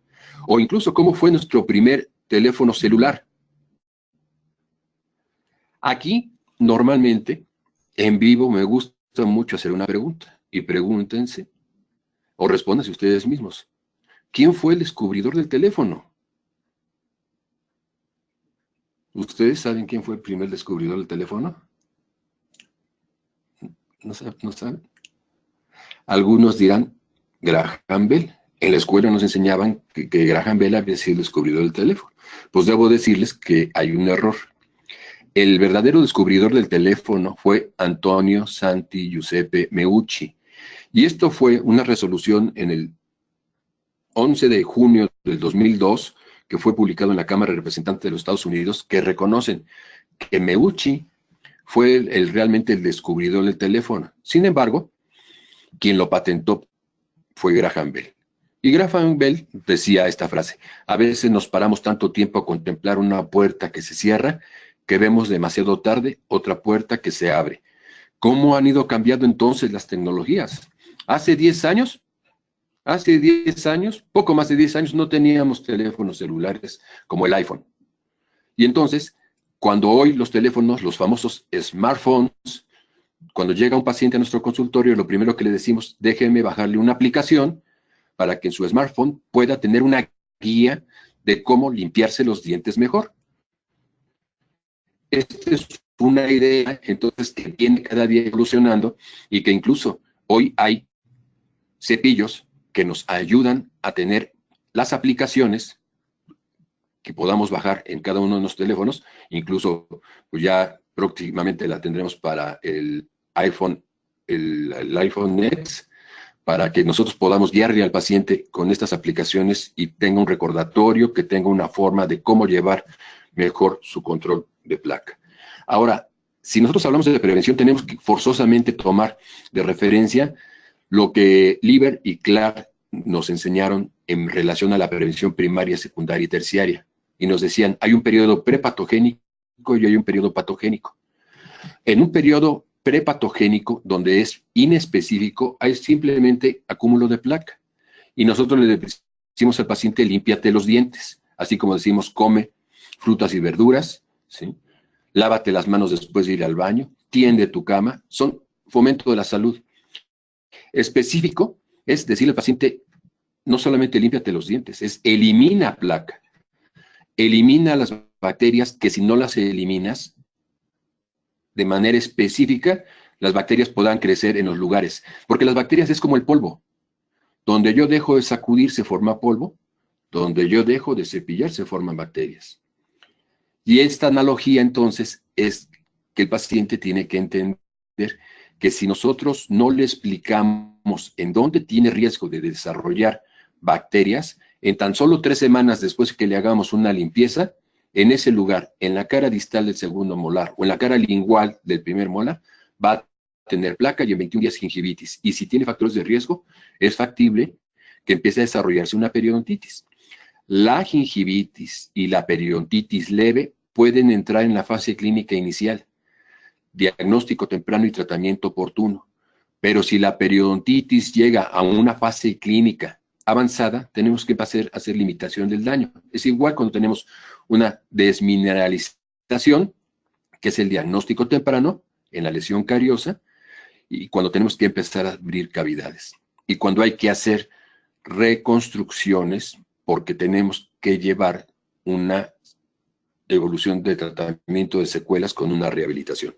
O incluso, ¿cómo fue nuestro primer teléfono celular? Aquí, normalmente, en vivo, me gusta mucho hacer una pregunta. Y pregúntense, o respóndanse ustedes mismos, ¿quién fue el descubridor del teléfono? ¿Ustedes saben quién fue el primer descubridor del teléfono? ¿No saben? Algunos dirán Graham Bell, En la escuela nos enseñaban que Graham Bell había sido el descubridor del teléfono. Pues debo decirles que hay un error. El verdadero descubridor del teléfono fue Antonio Santi Giuseppe Meucci. Y esto fue una resolución en el 11 de junio del 2002, que fue publicado en la Cámara de Representantes de los Estados Unidos, que reconocen que Meucci fue realmente el descubridor del teléfono. Sin embargo, quien lo patentó fue Graham Bell. Y Graham Bell decía esta frase: a veces nos paramos tanto tiempo a contemplar una puerta que se cierra, que vemos demasiado tarde otra puerta que se abre. ¿Cómo han ido cambiando entonces las tecnologías? Hace 10 años, poco más de 10 años, no teníamos teléfonos celulares como el iPhone. Y entonces, cuando hoy los teléfonos, los famosos smartphones, cuando llega un paciente a nuestro consultorio, lo primero que le decimos: déjeme bajarle una aplicación para que en su smartphone pueda tener una guía de cómo limpiarse los dientes mejor. Esta es una idea, entonces, que viene cada día evolucionando y que incluso hoy hay cepillos que nos ayudan a tener las aplicaciones que podamos bajar en cada uno de los teléfonos. Incluso pues ya próximamente la tendremos para el iPhone, el iPhone X, para que nosotros podamos guiarle al paciente con estas aplicaciones y tenga un recordatorio, que tenga una forma de cómo llevar mejor su control de placa. Ahora, si nosotros hablamos de prevención, tenemos que forzosamente tomar de referencia lo que Lieber y Clark nos enseñaron en relación a la prevención primaria, secundaria y terciaria. Y nos decían: hay un periodo prepatogénico y hay un periodo patogénico. En un periodo prepatogénico, donde es inespecífico, hay simplemente acúmulo de placa. Y nosotros le decimos al paciente: límpiate los dientes. Así como decimos: come frutas y verduras, ¿sí? Lávate las manos después de ir al baño, tiende tu cama. Son fomento de la salud. Específico es decirle al paciente: no solamente límpiate los dientes, es elimina placa. Elimina las bacterias, que si no las eliminas de manera específica, las bacterias puedan crecer en los lugares. Porque las bacterias es como el polvo. Donde yo dejo de sacudir se forma polvo, donde yo dejo de cepillar se forman bacterias. Y esta analogía entonces es que el paciente tiene que entender que si nosotros no le explicamos en dónde tiene riesgo de desarrollar bacterias, en tan solo 3 semanas después que le hagamos una limpieza, en ese lugar, en la cara distal del segundo molar o en la cara lingual del primer molar, va a tener placa y en 21 días gingivitis. Y si tiene factores de riesgo, es factible que empiece a desarrollarse una periodontitis. La gingivitis y la periodontitis leve pueden entrar en la fase clínica inicial, diagnóstico temprano y tratamiento oportuno. Pero si la periodontitis llega a una fase clínica avanzada, tenemos que hacer limitación del daño. Es igual cuando tenemos una desmineralización, que es el diagnóstico temprano en la lesión cariosa, y cuando tenemos que empezar a abrir cavidades. Y cuando hay que hacer reconstrucciones, porque tenemos que llevar una evolución de tratamiento de secuelas con una rehabilitación.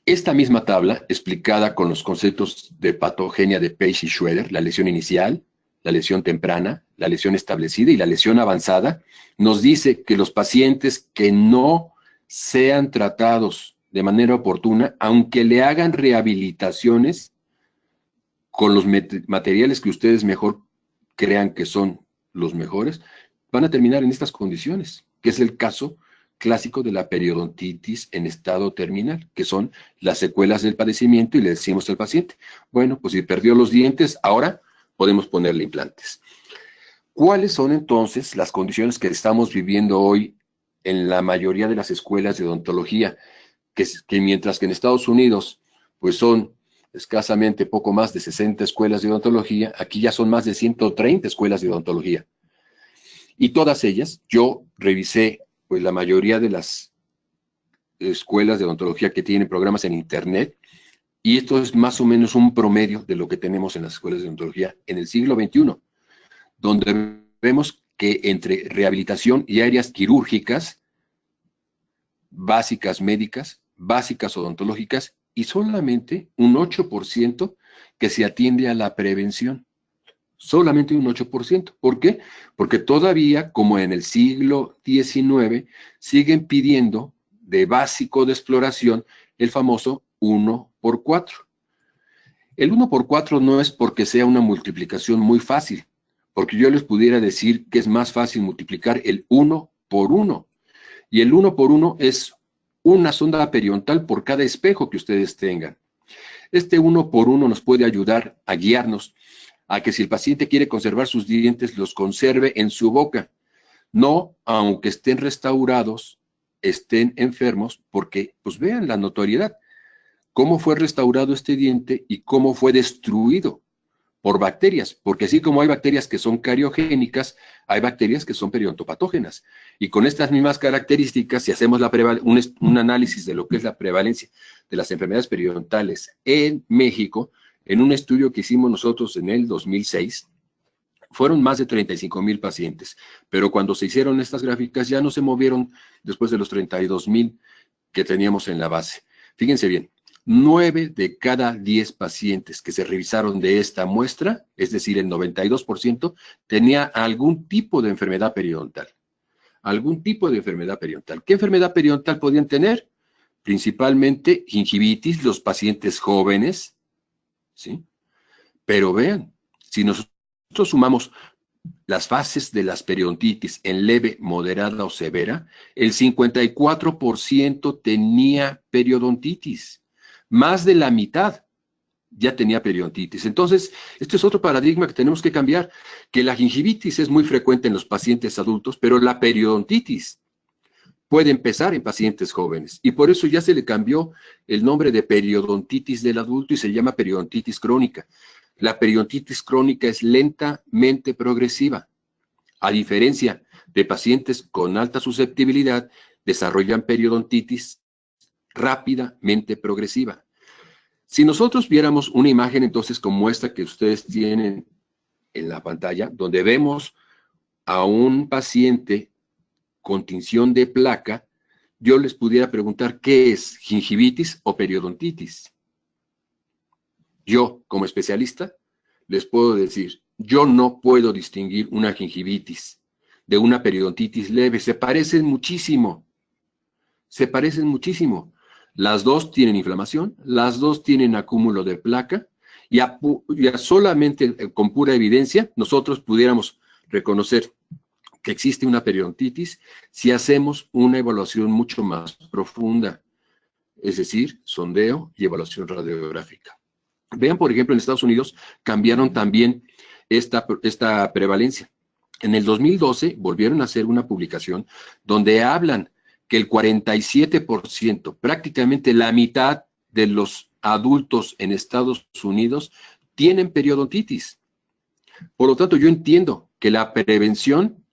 Esta misma tabla, explicada con los conceptos de patogenia de Page y Schroeder, la lesión inicial, la lesión temprana, la lesión establecida y la lesión avanzada, nos dice que los pacientes que no sean tratados de manera oportuna, aunque le hagan rehabilitaciones con los materiales que ustedes mejor crean que son los mejores, van a terminar en estas condiciones, que es el caso clásico de la periodontitis en estado terminal, que son las secuelas del padecimiento, y le decimos al paciente: bueno, pues si perdió los dientes, ahora podemos ponerle implantes. ¿Cuáles son entonces las condiciones que estamos viviendo hoy en la mayoría de las escuelas de odontología? Que mientras que en Estados Unidos pues son escasamente poco más de 60 escuelas de odontología, aquí ya son más de 130 escuelas de odontología. Y todas ellas, yo revisé pues la mayoría de las escuelas de odontología que tienen programas en internet, y esto es más o menos un promedio de lo que tenemos en las escuelas de odontología en el siglo XXI, donde vemos que entre rehabilitación y áreas quirúrgicas, básicas médicas, básicas odontológicas y solamente un 8% que se atiende a la prevención. Solamente un 8%. ¿Por qué? Porque todavía, como en el siglo XIX, siguen pidiendo de básico de exploración el famoso 1×4. El 1×4 no es porque sea una multiplicación muy fácil, porque yo les pudiera decir que es más fácil multiplicar el 1×1. Y el 1×1 es una sonda periodontal por cada espejo que ustedes tengan. Este 1×1 nos puede ayudar a guiarnos a que si el paciente quiere conservar sus dientes, los conserve en su boca. No, aunque estén restaurados, estén enfermos, porque pues vean la notoriedad. Cómo fue restaurado este diente y cómo fue destruido por bacterias, porque así como hay bacterias que son cariogénicas, hay bacterias que son periodontopatógenas. Y con estas mismas características, si hacemos un análisis de lo que es la prevalencia de las enfermedades periodontales en México, en un estudio que hicimos nosotros en el 2006, fueron más de 35,000 pacientes, pero cuando se hicieron estas gráficas ya no se movieron después de los 32,000 que teníamos en la base. Fíjense bien, 9 de cada 10 pacientes que se revisaron de esta muestra, es decir, el 92%, tenía algún tipo de enfermedad periodontal. Algún tipo de enfermedad periodontal. ¿Qué enfermedad periodontal podían tener? Principalmente gingivitis, los pacientes jóvenes, ¿sí? Pero vean, si nosotros sumamos las fases de las periodontitis en leve, moderada o severa, el 54% tenía periodontitis. Más de la mitad ya tenía periodontitis. Entonces, este es otro paradigma que tenemos que cambiar, que la gingivitis es muy frecuente en los pacientes adultos, pero la periodontitis puede empezar en pacientes jóvenes. Y por eso ya se le cambió el nombre de periodontitis del adulto y se llama periodontitis crónica. La periodontitis crónica es lentamente progresiva. A diferencia de pacientes con alta susceptibilidad, desarrollan periodontitis rápidamente progresiva. Si nosotros viéramos una imagen entonces como esta que ustedes tienen en la pantalla, donde vemos a un paciente con tinción de placa, yo les pudiera preguntar qué es, gingivitis o periodontitis. Yo, como especialista, les puedo decir, yo no puedo distinguir una gingivitis de una periodontitis leve. Se parecen muchísimo. Se parecen muchísimo. Las dos tienen inflamación, las dos tienen acúmulo de placa, y solamente con pura evidencia nosotros pudiéramos reconocer que existe una periodontitis si hacemos una evaluación mucho más profunda, es decir, sondeo y evaluación radiográfica. Vean, por ejemplo, en Estados Unidos cambiaron también esta prevalencia. En el 2012 volvieron a hacer una publicación donde hablan que el 47%, prácticamente la mitad de los adultos en Estados Unidos tienen periodontitis. Por lo tanto, yo entiendo que la prevención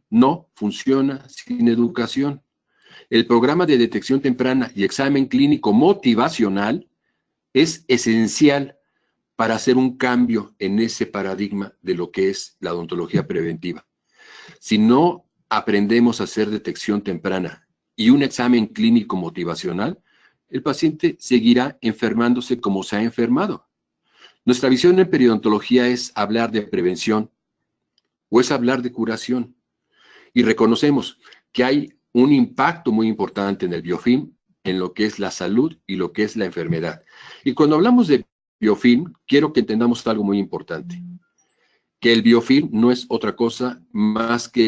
no funciona sin educación. El programa de detección temprana y examen clínico motivacional es esencial para hacer un cambio en ese paradigma de lo que es la odontología preventiva. Si no aprendemos a hacer detección temprana y un examen clínico motivacional, el paciente seguirá enfermándose como se ha enfermado. Nuestra visión en periodontología es hablar de prevención o es hablar de curación. Y reconocemos que hay un impacto muy importante en el biofilm, en lo que es la salud y lo que es la enfermedad. Y cuando hablamos de biofilm, quiero que entendamos algo muy importante, que el biofilm no es otra cosa más que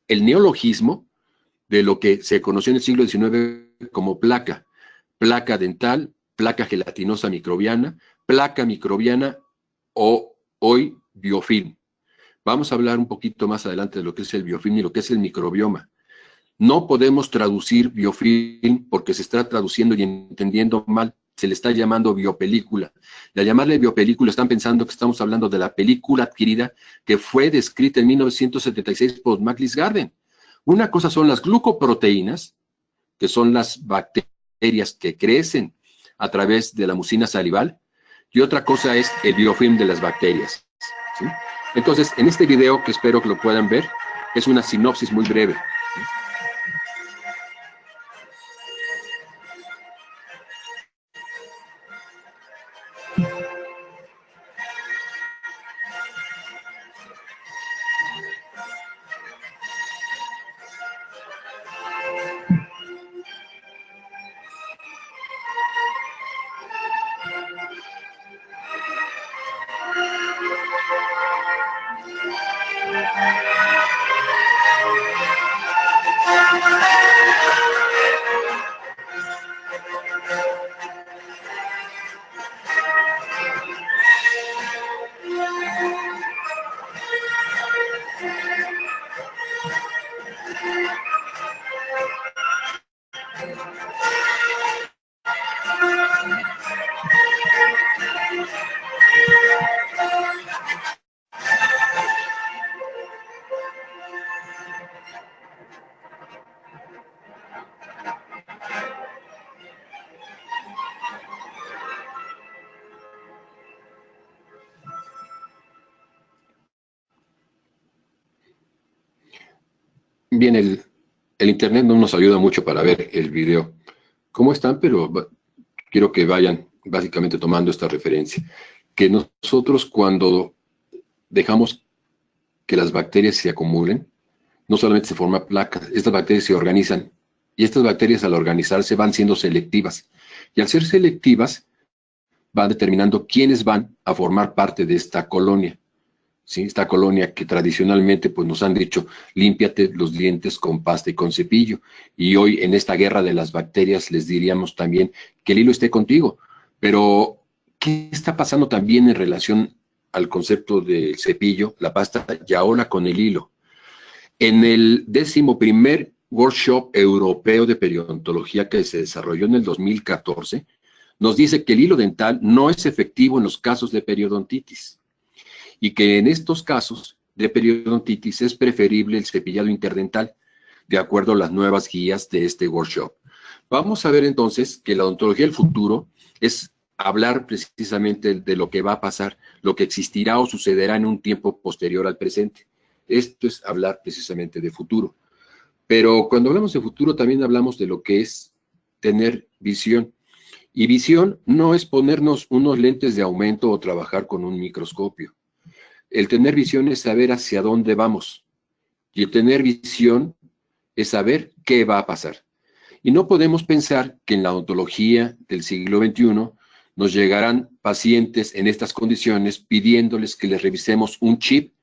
el neologismo de lo que se conoció en el siglo XIX como placa dental, placa gelatinosa microbiana, placa microbiana o hoy biofilm. Vamos a hablar un poquito más adelante de lo que es el biofilm y lo que es el microbioma. No podemos traducir biofilm porque se está traduciendo y entendiendo mal. Se le está llamando biopelícula. Y al llamarle biopelícula están pensando que estamos hablando de la película adquirida que fue descrita en 1976 por Maclis Garden. Una cosa son las glucoproteínas, que son las bacterias que crecen a través de la mucina salival, y otra cosa es el biofilm de las bacterias, ¿sí? Entonces, en este video, que espero que lo puedan ver, es una sinopsis muy breve. Bien, el Internet no nos ayuda mucho para ver el video. ¿Cómo están? Pero quiero que vayan básicamente tomando esta referencia. Que nosotros cuando dejamos que las bacterias se acumulen, no solamente se forman placas, estas bacterias se organizan. Y estas bacterias al organizarse van siendo selectivas. Y al ser selectivas, van determinando quiénes van a formar parte de esta colonia. ¿Sí? Esta colonia que tradicionalmente pues, nos han dicho, límpiate los dientes con pasta y con cepillo. Y hoy en esta guerra de las bacterias les diríamos también que el hilo esté contigo. Pero, ¿qué está pasando también en relación al concepto del cepillo, la pasta y ahora con el hilo? En el 11º Workshop Europeo de Periodontología que se desarrolló en el 2014, nos dice que el hilo dental no es efectivo en los casos de periodontitis y que en estos casos de periodontitis es preferible el cepillado interdental, de acuerdo a las nuevas guías de este workshop. Vamos a ver entonces que la odontología del futuro es hablar precisamente de lo que va a pasar, lo que existirá o sucederá en un tiempo posterior al presente. Esto es hablar precisamente de futuro. Pero cuando hablamos de futuro también hablamos de lo que es tener visión. Y visión no es ponernos unos lentes de aumento o trabajar con un microscopio. El tener visión es saber hacia dónde vamos. Y el tener visión es saber qué va a pasar. Y no podemos pensar que en la odontología del siglo XXI nos llegarán pacientes en estas condiciones pidiéndoles que les revisemos un chip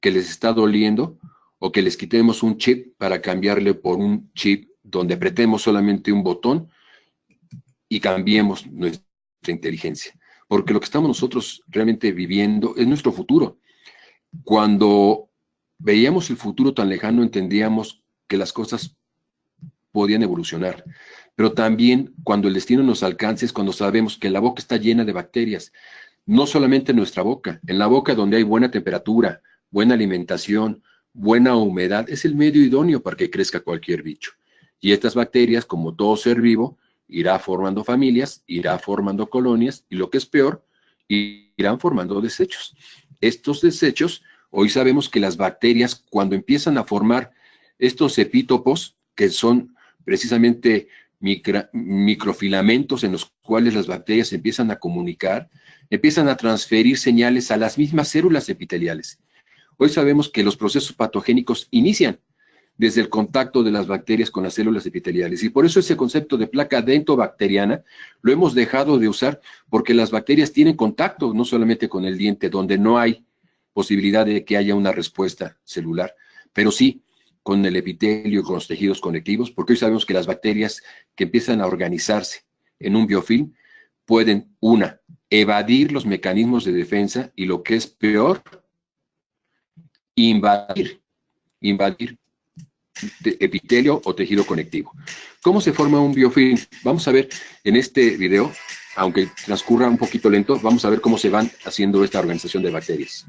que les está doliendo o que les quitemos un chip para cambiarle por un chip donde apretemos solamente un botón y cambiemos nuestra inteligencia. Porque lo que estamos nosotros realmente viviendo es nuestro futuro. Cuando veíamos el futuro tan lejano, entendíamos que las cosas podían evolucionar. Pero también cuando el destino nos alcance es cuando sabemos que la boca está llena de bacterias. No solamente en nuestra boca, en la boca donde hay buena temperatura, buena alimentación, buena humedad, es el medio idóneo para que crezca cualquier bicho. Y estas bacterias, como todo ser vivo, irá formando familias, irá formando colonias, y lo que es peor, irán formando desechos. Estos desechos, hoy sabemos que las bacterias, cuando empiezan a formar estos epítopos, que son precisamente microfilamentos en los cuales las bacterias empiezan a comunicar, empiezan a transferir señales a las mismas células epiteliales. Hoy sabemos que los procesos patogénicos inician desde el contacto de las bacterias con las células epiteliales. Y por eso ese concepto de placa dentobacteriana lo hemos dejado de usar porque las bacterias tienen contacto no solamente con el diente, donde no hay posibilidad de que haya una respuesta celular, pero sí con el epitelio y con los tejidos conectivos, porque hoy sabemos que las bacterias que empiezan a organizarse en un biofilm pueden, una, evadir los mecanismos de defensa y lo que es peor, invadir epitelio o tejido conectivo. ¿Cómo se forma un biofilm? Vamos a ver en este video, aunque transcurra un poquito lento, vamos a ver cómo se van haciendo esta organización de bacterias.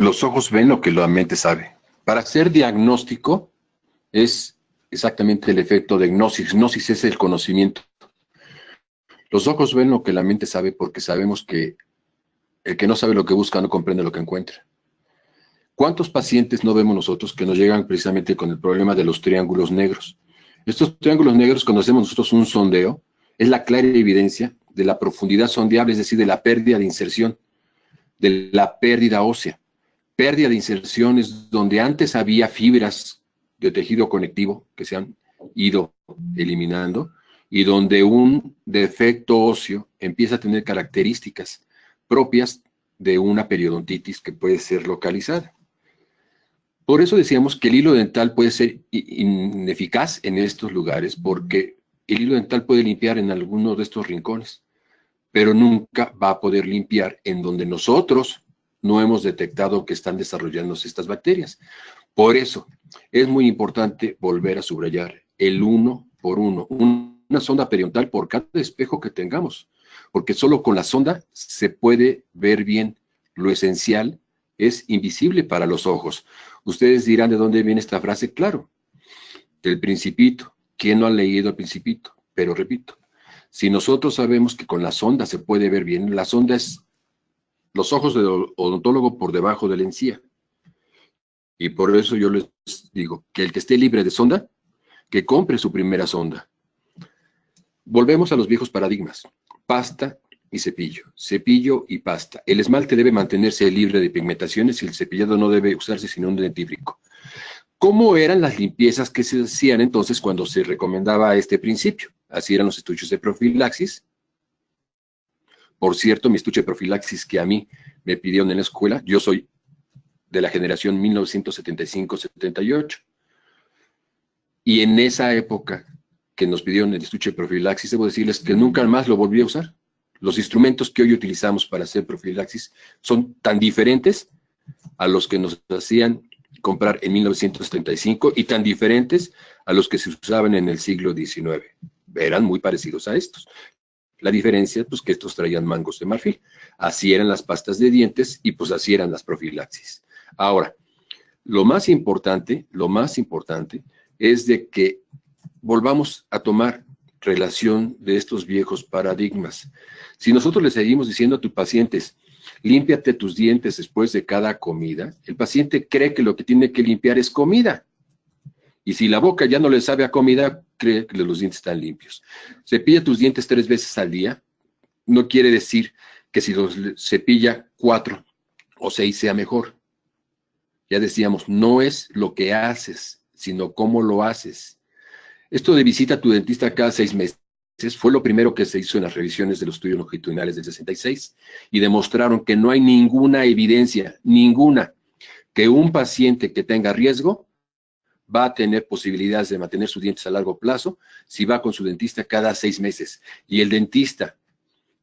los ojos ven lo que la mente sabe. Para hacer diagnóstico es exactamente el efecto de gnosis. Gnosis es el conocimiento. Los ojos ven lo que la mente sabe porque sabemos que el que no sabe lo que busca no comprende lo que encuentra. ¿Cuántos pacientes no vemos nosotros que nos llegan precisamente con el problema de los triángulos negros? Estos triángulos negros, cuando hacemos nosotros un sondeo, es la clara evidencia de la profundidad sondeable, es decir, de la pérdida de inserción, de la pérdida ósea. Pérdida de inserción es donde antes había fibras de tejido conectivo que se han ido eliminando y donde un defecto óseo empieza a tener características propias de una periodontitis que puede ser localizada. Por eso decíamos que el hilo dental puede ser ineficaz en estos lugares, porque el hilo dental puede limpiar en algunos de estos rincones, pero nunca va a poder limpiar en donde nosotros no hemos detectado que están desarrollándose estas bacterias. Por eso es muy importante volver a subrayar el 1 por 1, una sonda periodontal por cada espejo que tengamos, porque solo con la sonda se puede ver bien. Lo esencial es invisible para los ojos. Ustedes dirán de dónde viene esta frase. Claro, del Principito. ¿Quién no ha leído el Principito? Pero repito, si nosotros sabemos que con la sonda se puede ver bien, la sonda es los ojos del odontólogo por debajo de la encía. Y por eso yo les digo que el que esté libre de sonda, que compre su primera sonda. Volvemos a los viejos paradigmas. Pasta y cepillo y pasta. El esmalte debe mantenerse libre de pigmentaciones y el cepillado no debe usarse sin un dentífrico. ¿Cómo eran las limpiezas que se hacían entonces cuando se recomendaba este principio? Así eran los estuches de profilaxis. Por cierto, mi estuche de profilaxis que a mí me pidieron en la escuela, yo soy de la generación 1975-78. Y en esa época que nos pidieron el estuche de profilaxis, debo decirles que nunca más lo volví a usar. Los instrumentos que hoy utilizamos para hacer profilaxis son tan diferentes a los que nos hacían comprar en 1935 y tan diferentes a los que se usaban en el siglo XIX. Eran muy parecidos a estos. La diferencia, pues, que estos traían mangos de marfil. Así eran las pastas de dientes y pues así eran las profilaxis. Ahora, lo más importante es de que volvamos a tomar relación de estos viejos paradigmas. Si nosotros le seguimos diciendo a tus pacientes, límpiate tus dientes después de cada comida, el paciente cree que lo que tiene que limpiar es comida. Y si la boca ya no le sabe a comida, cree que los dientes están limpios. Cepilla tus dientes 3 veces al día. No quiere decir que si los cepilla 4 o 6 sea mejor. Ya decíamos, no es lo que haces, sino cómo lo haces. Esto de visita a tu dentista cada 6 meses fue lo primero que se hizo en las revisiones de los estudios longitudinales del 66 y demostraron que no hay ninguna evidencia, ninguna, que un paciente que tenga riesgo va a tener posibilidades de mantener sus dientes a largo plazo si va con su dentista cada 6 meses. Y el dentista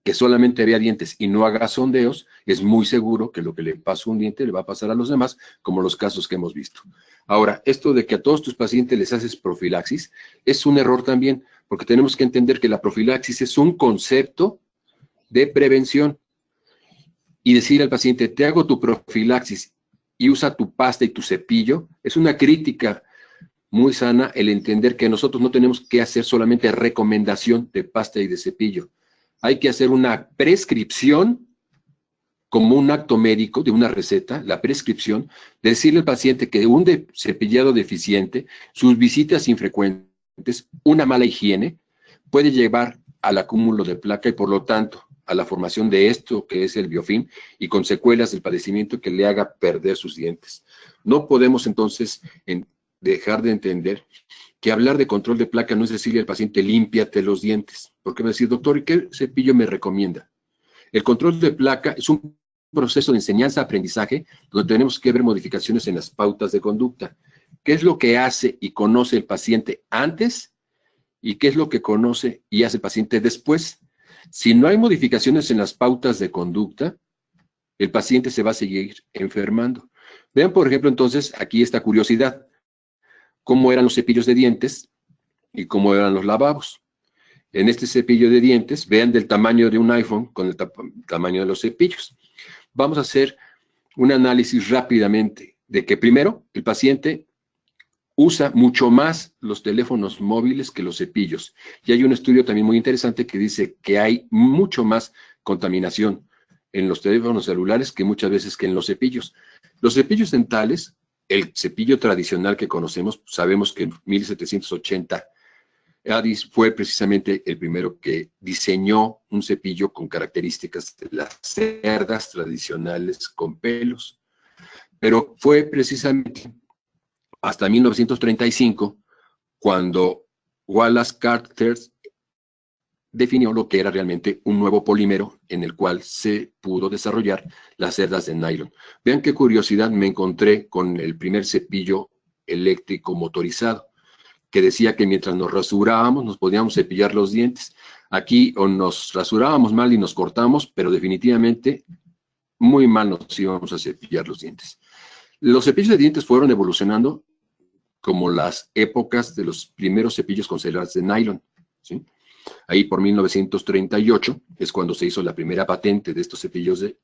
que solamente vea dientes y no haga sondeos, es muy seguro que lo que le pasa a un diente le va a pasar a los demás, como los casos que hemos visto. Ahora, esto de que a todos tus pacientes les haces profilaxis es un error también, porque tenemos que entender que la profilaxis es un concepto de prevención. Y decir al paciente, te hago tu profilaxis y usa tu pasta y tu cepillo, es una crítica muy sana el entender que nosotros no tenemos que hacer solamente recomendación de pasta y de cepillo. Hay que hacer una prescripción como un acto médico de una receta, la prescripción, de decirle al paciente que un cepillado deficiente, sus visitas infrecuentes, una mala higiene, puede llevar al acúmulo de placa y por lo tanto a la formación de esto que es el biofilm y con secuelas del padecimiento que le haga perder sus dientes. No podemos entonces dejar de entender que hablar de control de placa no es decirle al paciente límpiate los dientes, porque va a decir, doctor, ¿y qué cepillo me recomienda? El control de placa es un proceso de enseñanza-aprendizaje donde tenemos que ver modificaciones en las pautas de conducta. ¿Qué es lo que hace y conoce el paciente antes y qué es lo que conoce y hace el paciente después? Si no hay modificaciones en las pautas de conducta, el paciente se va a seguir enfermando. Vean, por ejemplo, entonces, aquí esta curiosidad. Cómo eran los cepillos de dientes y cómo eran los lavabos. En este cepillo de dientes, vean del tamaño de un iPhone con el tamaño de los cepillos. Vamos a hacer un análisis rápidamente de que primero el paciente usa mucho más los teléfonos móviles que los cepillos. Y hay un estudio también muy interesante que dice que hay mucho más contaminación en los teléfonos celulares que muchas veces que en los cepillos. Los cepillos dentales, el cepillo tradicional que conocemos, sabemos que en 1780 Addis fue precisamente el primero que diseñó un cepillo con características de las cerdas tradicionales con pelos. Pero fue precisamente hasta 1935 cuando Wallace Carter definió lo que era realmente un nuevo polímero en el cual se pudo desarrollar las cerdas de nylon. Vean qué curiosidad, me encontré con el primer cepillo eléctrico motorizado, que decía que mientras nos rasurábamos nos podíamos cepillar los dientes. Aquí o nos rasurábamos mal y nos cortamos, pero definitivamente muy mal nos íbamos a cepillar los dientes. Los cepillos de dientes fueron evolucionando como las épocas de los primeros cepillos con cerdas de nylon, ¿sí? Ahí por 1938 es cuando se hizo la primera patente de estos cepillos de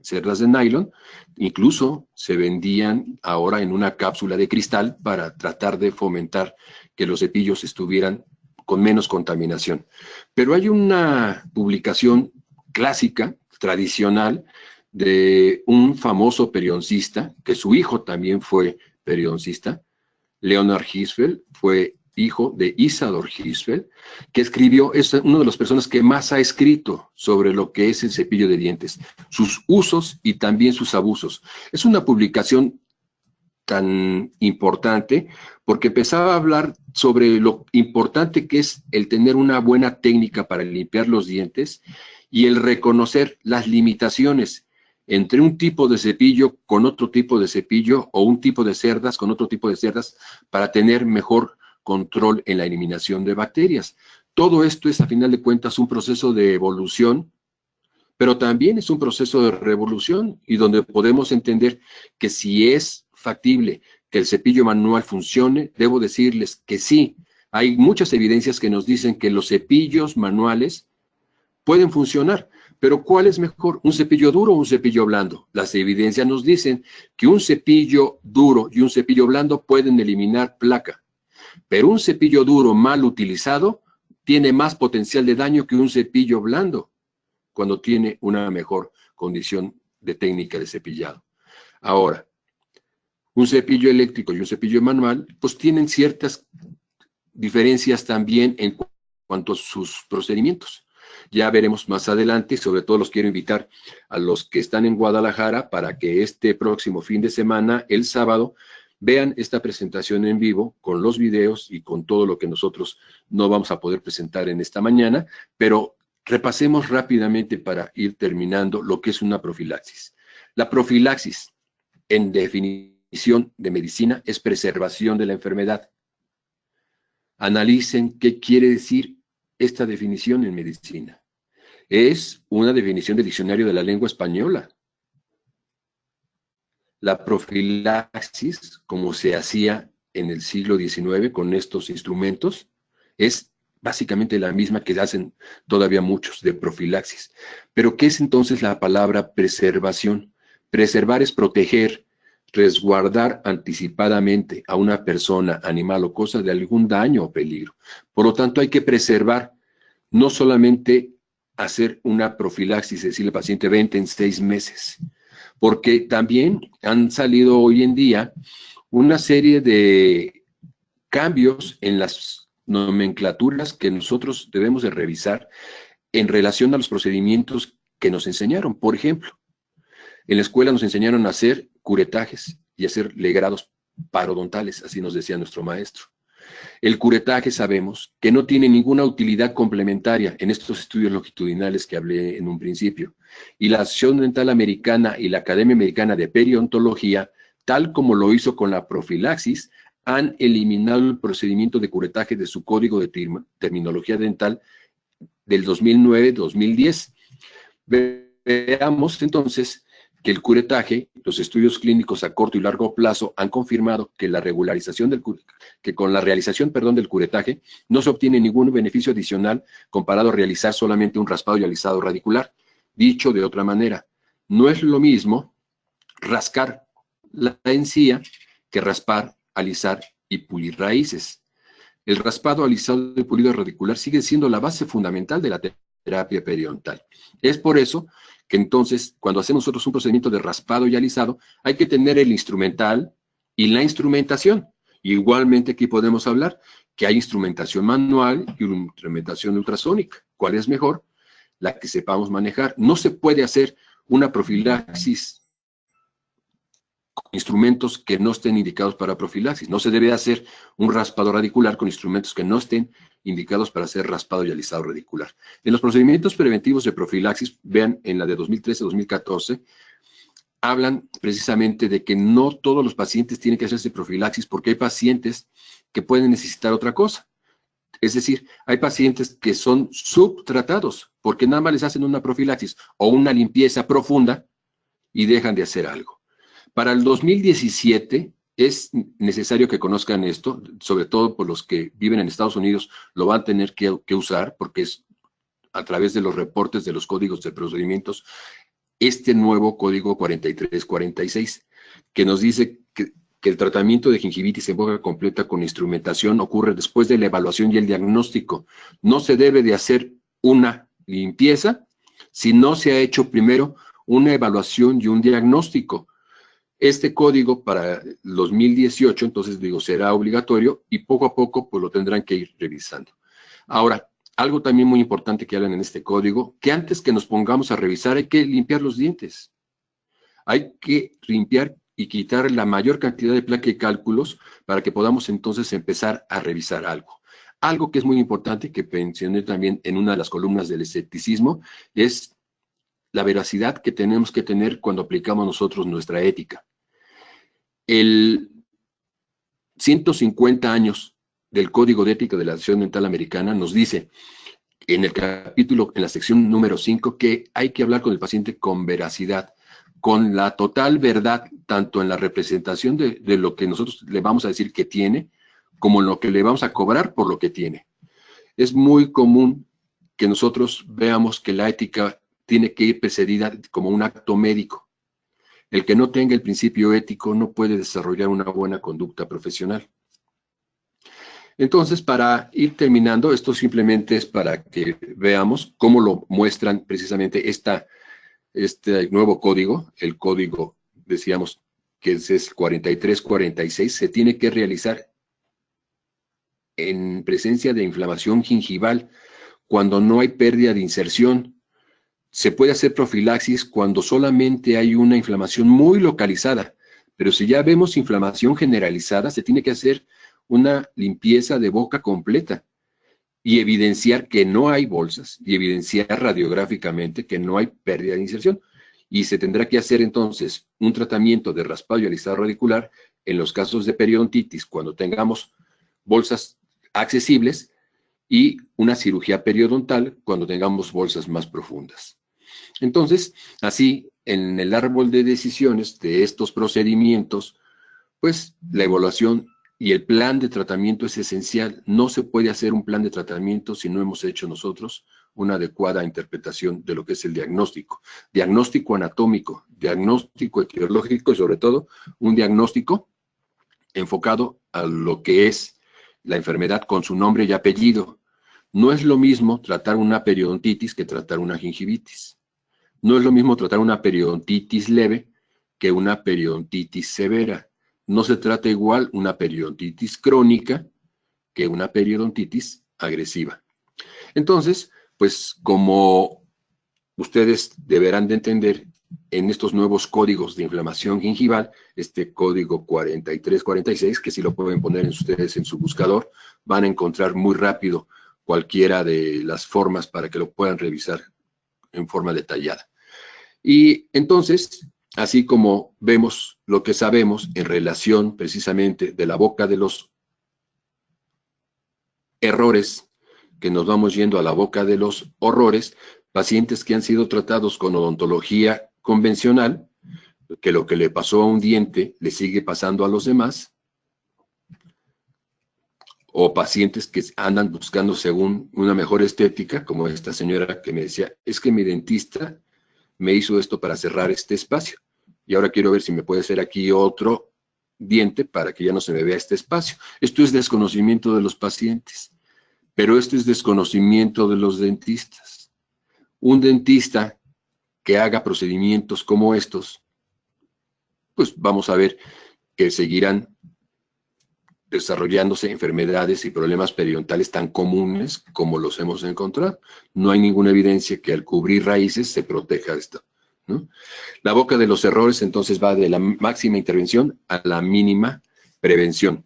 cerdas de nylon. Incluso se vendían ahora en una cápsula de cristal para tratar de fomentar que los cepillos estuvieran con menos contaminación. Pero hay una publicación clásica, tradicional, de un famoso periodoncista, que su hijo también fue periodoncista. Leonard Hirschfeld fue hijo de Isador Hirschfeld, que escribió, es una de las personas que más ha escrito sobre lo que es el cepillo de dientes, sus usos y también sus abusos. Es una publicación tan importante porque empezaba a hablar sobre lo importante que es el tener una buena técnica para limpiar los dientes y el reconocer las limitaciones entre un tipo de cepillo con otro tipo de cepillo o un tipo de cerdas con otro tipo de cerdas para tener mejor control en la eliminación de bacterias. Todo esto es, a final de cuentas, un proceso de evolución, pero también es un proceso de revolución y donde podemos entender que si es factible que el cepillo manual funcione, debo decirles que sí. Hay muchas evidencias que nos dicen que los cepillos manuales pueden funcionar, pero ¿cuál es mejor? ¿Un cepillo duro o un cepillo blando? Las evidencias nos dicen que un cepillo duro y un cepillo blando pueden eliminar placa, pero un cepillo duro mal utilizado tiene más potencial de daño que un cepillo blando cuando tiene una mejor condición de técnica de cepillado. Ahora, un cepillo eléctrico y un cepillo manual, pues tienen ciertas diferencias también en cuanto a sus procedimientos. Ya veremos más adelante, sobre todo los quiero invitar a los que están en Guadalajara para que este próximo fin de semana, el sábado, vean esta presentación en vivo con los videos y con todo lo que nosotros no vamos a poder presentar en esta mañana, pero repasemos rápidamente para ir terminando lo que es una profilaxis. La profilaxis, en definición de medicina, es preservación de la enfermedad. Analicen qué quiere decir esta definición en medicina. Es una definición del diccionario de la lengua española. La profilaxis, como se hacía en el siglo XIX con estos instrumentos, es básicamente la misma que hacen todavía muchos de profilaxis. Pero ¿qué es entonces la palabra preservación? Preservar es proteger, resguardar anticipadamente a una persona, animal o cosa de algún daño o peligro. Por lo tanto, hay que preservar, no solamente hacer una profilaxis, es decir, el paciente vente en 6 meses, porque también han salido hoy en día una serie de cambios en las nomenclaturas que nosotros debemos de revisar en relación a los procedimientos que nos enseñaron. Por ejemplo, en la escuela nos enseñaron a hacer curetajes y a hacer legrados parodontales, así nos decía nuestro maestro. El curetaje sabemos que no tiene ninguna utilidad complementaria en estos estudios longitudinales que hablé en un principio. Y la Asociación Dental Americana y la Academia Americana de Periodontología, tal como lo hizo con la profilaxis, han eliminado el procedimiento de curetaje de su código de terminología dental del 2009-2010. Veamos entonces que el curetaje, los estudios clínicos a corto y largo plazo han confirmado que con la realización del curetaje no se obtiene ningún beneficio adicional comparado a realizar solamente un raspado y alisado radicular. Dicho de otra manera, no es lo mismo rascar la encía que raspar, alisar y pulir raíces. El raspado, alisado y pulido radicular sigue siendo la base fundamental de la terapia periodontal. Es por eso que entonces, cuando hacemos nosotros un procedimiento de raspado y alisado, hay que tener el instrumental y la instrumentación. Igualmente aquí podemos hablar que hay instrumentación manual y instrumentación ultrasónica. ¿Cuál es mejor? La que sepamos manejar. No se puede hacer una profilaxis con instrumentos que no estén indicados para profilaxis. No se debe hacer un raspado radicular con instrumentos que no estén indicados para hacer raspado y alisado radicular. En los procedimientos preventivos de profilaxis, vean en la de 2013-2014, hablan precisamente de que no todos los pacientes tienen que hacerse profilaxis porque hay pacientes que pueden necesitar otra cosa. Es decir, hay pacientes que son subtratados porque nada más les hacen una profilaxis o una limpieza profunda y dejan de hacer algo. Para el 2017 es necesario que conozcan esto, sobre todo por los que viven en Estados Unidos, lo van a tener que usar porque es a través de los reportes de los códigos de procedimientos, este nuevo código 4346, que nos dice que el tratamiento de gingivitis en boca completa con instrumentación ocurre después de la evaluación y el diagnóstico. No se debe de hacer una limpieza si no se ha hecho primero una evaluación y un diagnóstico. Este código para 2018, entonces digo, será obligatorio y poco a poco pues lo tendrán que ir revisando. Ahora, algo también muy importante que hablan en este código, que antes que nos pongamos a revisar hay que limpiar los dientes. Hay que limpiar y quitar la mayor cantidad de placa y cálculos para que podamos entonces empezar a revisar algo. Algo que es muy importante, que mencioné también en una de las columnas del escepticismo, es la veracidad que tenemos que tener cuando aplicamos nosotros nuestra ética. El 150 años del Código de Ética de la Asociación Dental Americana nos dice en el capítulo, en la sección número 5, que hay que hablar con el paciente con veracidad, con la total verdad, tanto en la representación de lo que nosotros le vamos a decir que tiene, como en lo que le vamos a cobrar por lo que tiene. Es muy común que nosotros veamos que la ética tiene que ir precedida como un acto médico. El que no tenga el principio ético no puede desarrollar una buena conducta profesional. Entonces, para ir terminando, esto simplemente es para que veamos cómo lo muestran precisamente este nuevo código. El código, decíamos que es 4346, se tiene que realizar en presencia de inflamación gingival cuando no hay pérdida de inserción. Se puede hacer profilaxis cuando solamente hay una inflamación muy localizada, pero si ya vemos inflamación generalizada, se tiene que hacer una limpieza de boca completa y evidenciar que no hay bolsas y evidenciar radiográficamente que no hay pérdida de inserción. Y se tendrá que hacer entonces un tratamiento de raspado y alisado radicular en los casos de periodontitis cuando tengamos bolsas accesibles y una cirugía periodontal cuando tengamos bolsas más profundas. Entonces, así, en el árbol de decisiones de estos procedimientos, pues la evaluación y el plan de tratamiento es esencial. No se puede hacer un plan de tratamiento si no hemos hecho nosotros una adecuada interpretación de lo que es el diagnóstico. Diagnóstico anatómico, diagnóstico etiológico y sobre todo un diagnóstico enfocado a lo que es la enfermedad con su nombre y apellido. No es lo mismo tratar una periodontitis que tratar una gingivitis. No es lo mismo tratar una periodontitis leve que una periodontitis severa. No se trata igual una periodontitis crónica que una periodontitis agresiva. Entonces, pues como ustedes deberán de entender, en estos nuevos códigos de inflamación gingival, este código 4346, que si lo pueden poner ustedes en su buscador, van a encontrar muy rápido cualquiera de las formas para que lo puedan revisar en forma detallada. Y entonces, así como vemos lo que sabemos en relación precisamente de la boca de los errores, que nos vamos yendo a la boca de los horrores, pacientes que han sido tratados con odontología convencional, que lo que le pasó a un diente le sigue pasando a los demás, o pacientes que andan buscando según una mejor estética, como esta señora que me decía, es que mi dentista me hizo esto para cerrar este espacio, y ahora quiero ver si me puede hacer aquí otro diente para que ya no se me vea este espacio. Esto es desconocimiento de los pacientes, pero esto es desconocimiento de los dentistas. Un dentista que haga procedimientos como estos, pues vamos a ver que seguirán desarrollándose enfermedades y problemas periodontales tan comunes como los hemos encontrado. No hay ninguna evidencia que al cubrir raíces se proteja esto, ¿no? La boca de los errores entonces va de la máxima intervención a la mínima prevención.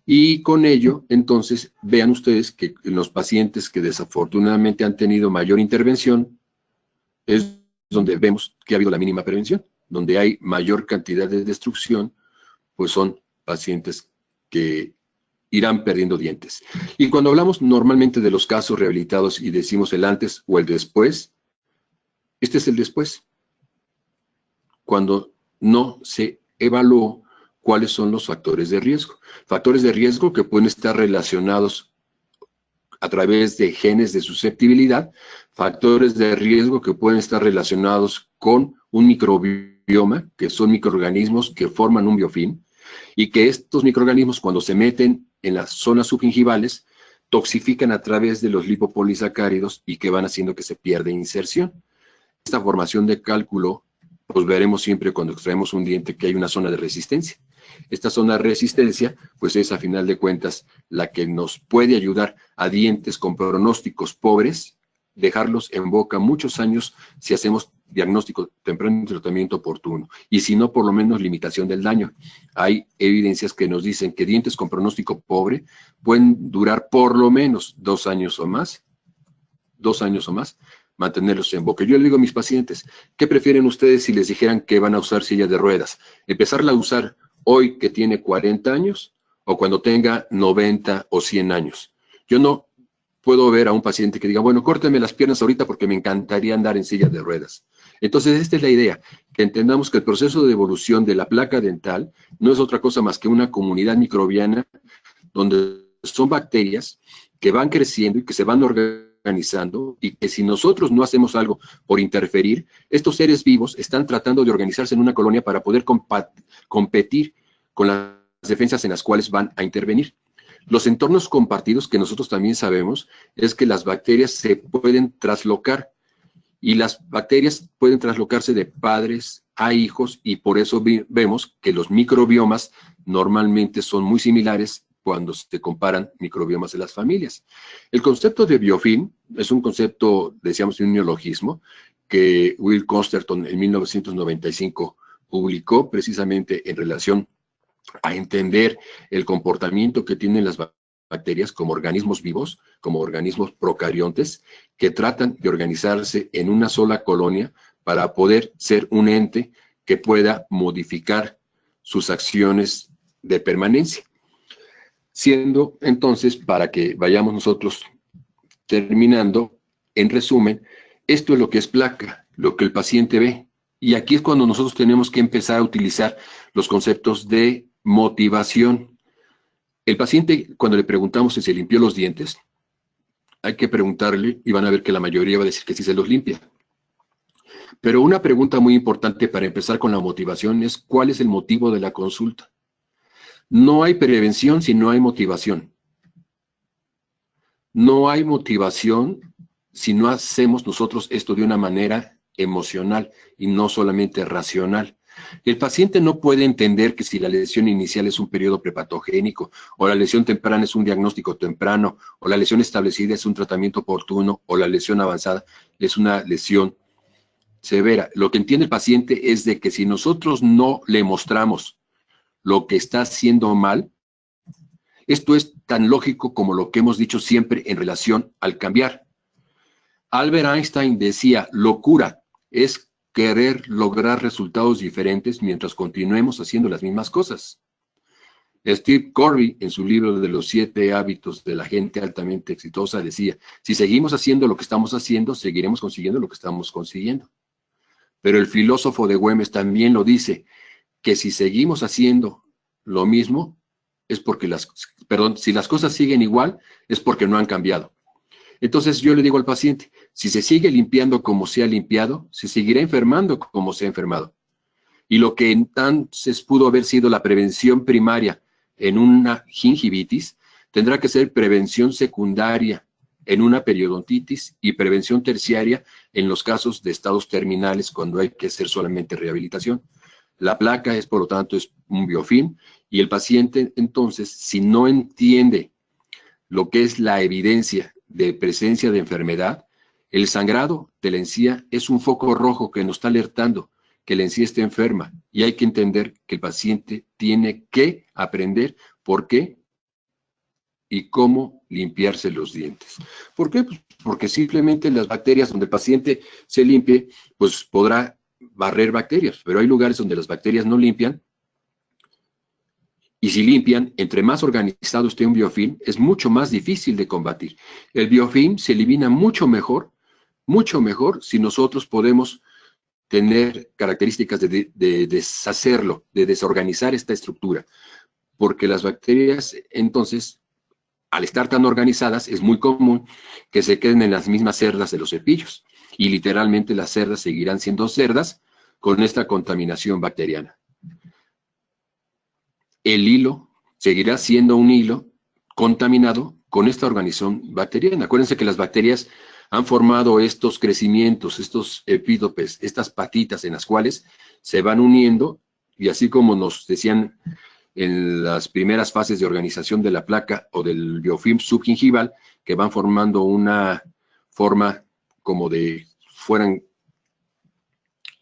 Y con ello, entonces, vean ustedes que en los pacientes que desafortunadamente han tenido mayor intervención, es donde vemos que ha habido la mínima prevención. Donde hay mayor cantidad de destrucción, pues son pacientes que irán perdiendo dientes. Y cuando hablamos normalmente de los casos rehabilitados y decimos el antes o el después, este es el después. Cuando no se evaluó cuáles son los factores de riesgo. Factores de riesgo que pueden estar relacionados a través de genes de susceptibilidad, factores de riesgo que pueden estar relacionados con un microbioma, que son microorganismos que forman un biofilm, y que estos microorganismos cuando se meten en las zonas subgingivales, toxifican a través de los lipopolisacáridos y que van haciendo que se pierda inserción. Esta formación de cálculo, pues veremos siempre cuando extraemos un diente que hay una zona de resistencia. Esta zona de resistencia, pues es a final de cuentas la que nos puede ayudar a dientes con pronósticos pobres, dejarlos en boca muchos años si hacemos diagnóstico temprano y tratamiento oportuno. Y si no, por lo menos limitación del daño. Hay evidencias que nos dicen que dientes con pronóstico pobre pueden durar por lo menos 2 años o más, mantenerlos en boca. Yo le digo a mis pacientes, ¿qué prefieren ustedes si les dijeran que van a usar silla de ruedas? ¿Empezarla a usar hoy que tiene 40 años o cuando tenga 90 o 100 años? Yo no puedo ver a un paciente que diga, bueno, córteme las piernas ahorita porque me encantaría andar en silla de ruedas. Entonces, esta es la idea, que entendamos que el proceso de evolución de la placa dental no es otra cosa más que una comunidad microbiana donde son bacterias que van creciendo y que se van organizando y que si nosotros no hacemos algo por interferir, estos seres vivos están tratando de organizarse en una colonia para poder competir con las defensas en las cuales van a intervenir. Los entornos compartidos, que nosotros también sabemos, es que las bacterias se pueden traslocar y las bacterias pueden traslocarse de padres a hijos y por eso vemos que los microbiomas normalmente son muy similares cuando se comparan microbiomas de las familias. El concepto de biofilm es un concepto, decíamos, de un neologismo que Will Consterton en 1995 publicó precisamente en relación a entender el comportamiento que tienen las bacterias como organismos vivos, como organismos procariontes, que tratan de organizarse en una sola colonia para poder ser un ente que pueda modificar sus acciones de permanencia. Siendo entonces, para que vayamos nosotros terminando, en resumen, esto es lo que es placa, lo que el paciente ve. Y aquí es cuando nosotros tenemos que empezar a utilizar los conceptos de motivación. El paciente, cuando le preguntamos si se limpió los dientes, hay que preguntarle y van a ver que la mayoría va a decir que sí se los limpia. Pero una pregunta muy importante para empezar con la motivación es ¿cuál es el motivo de la consulta? No hay prevención si no hay motivación. No hay motivación si no hacemos nosotros esto de una manera emocional y no solamente racional. El paciente no puede entender que si la lesión inicial es un periodo prepatogénico, o la lesión temprana es un diagnóstico temprano, o la lesión establecida es un tratamiento oportuno, o la lesión avanzada es una lesión severa. Lo que entiende el paciente es de que si nosotros no le mostramos lo que está haciendo mal, esto es tan lógico como lo que hemos dicho siempre en relación al cambiar. Albert Einstein decía, locura es querer lograr resultados diferentes mientras continuemos haciendo las mismas cosas. Steve Covey, en su libro de los 7 hábitos de la gente altamente exitosa, decía, si seguimos haciendo lo que estamos haciendo, seguiremos consiguiendo lo que estamos consiguiendo. Pero el filósofo de Güemes también lo dice, que si seguimos haciendo lo mismo, es porque si las cosas siguen igual, es porque no han cambiado. Entonces yo le digo al paciente, si se sigue limpiando como se ha limpiado, se seguirá enfermando como se ha enfermado. Y lo que entonces pudo haber sido la prevención primaria en una gingivitis, tendrá que ser prevención secundaria en una periodontitis y prevención terciaria en los casos de estados terminales cuando hay que hacer solamente rehabilitación. La placa es, por lo tanto, es un biofilm y el paciente, entonces, si no entiende lo que es la evidencia de presencia de enfermedad, el sangrado de la encía es un foco rojo que nos está alertando que la encía está enferma y hay que entender que el paciente tiene que aprender por qué y cómo limpiarse los dientes. ¿Por qué? Pues porque simplemente las bacterias donde el paciente se limpie, pues podrá barrer bacterias, pero hay lugares donde las bacterias no limpian y si limpian, entre más organizado esté un biofilm, es mucho más difícil de combatir. El biofilm se elimina mucho mejor si nosotros podemos tener características de deshacerlo, de desorganizar esta estructura, porque las bacterias, entonces, al estar tan organizadas, es muy común que se queden en las mismas cerdas de los cepillos, y literalmente las cerdas seguirán siendo cerdas con esta contaminación bacteriana. El hilo seguirá siendo un hilo contaminado con esta organización bacteriana. Acuérdense que las bacterias han formado estos crecimientos, estos epítopes, estas patitas en las cuales se van uniendo, y así como nos decían en las primeras fases de organización de la placa o del biofilm subgingival, que van formando una forma como de fueran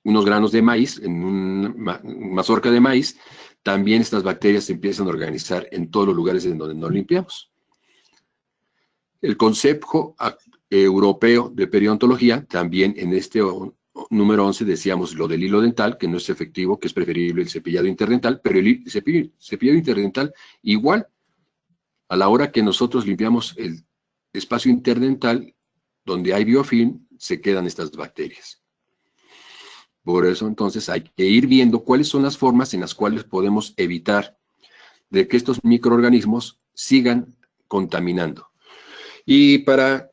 unos granos de maíz, en una mazorca de maíz, también estas bacterias se empiezan a organizar en todos los lugares en donde no limpiamos. El concepto europeo de periodontología, también en este número 11 decíamos lo del hilo dental, que no es efectivo, que es preferible el cepillado interdental, pero el cepillado interdental igual, a la hora que nosotros limpiamos el espacio interdental, donde hay biofilm, se quedan estas bacterias. Por eso, entonces, hay que ir viendo cuáles son las formas en las cuales podemos evitar de que estos microorganismos sigan contaminando. Y para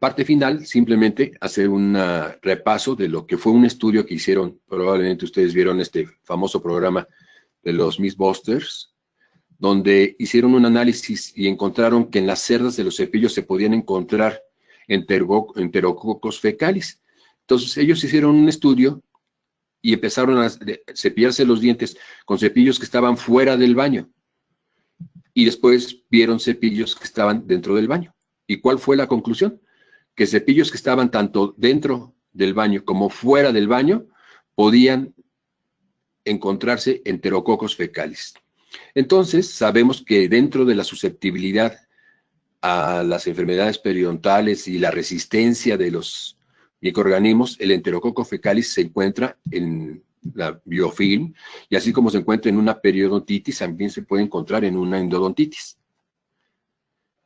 parte final, simplemente hacer un repaso de lo que fue un estudio que hicieron, probablemente ustedes vieron este famoso programa de los Mythbusters, donde hicieron un análisis y encontraron que en las cerdas de los cepillos se podían encontrar enterococos fecalis. Entonces ellos hicieron un estudio y empezaron a cepillarse los dientes con cepillos que estaban fuera del baño. Y después vieron cepillos que estaban dentro del baño. ¿Y cuál fue la conclusión? Que cepillos que estaban tanto dentro del baño como fuera del baño podían encontrarse enterococos fecalis. Entonces, sabemos que dentro de la susceptibilidad a las enfermedades periodontales y la resistencia de los microorganismos, el enterococo fecalis se encuentra en la biofilm, y así como se encuentra en una periodontitis, también se puede encontrar en una endodontitis.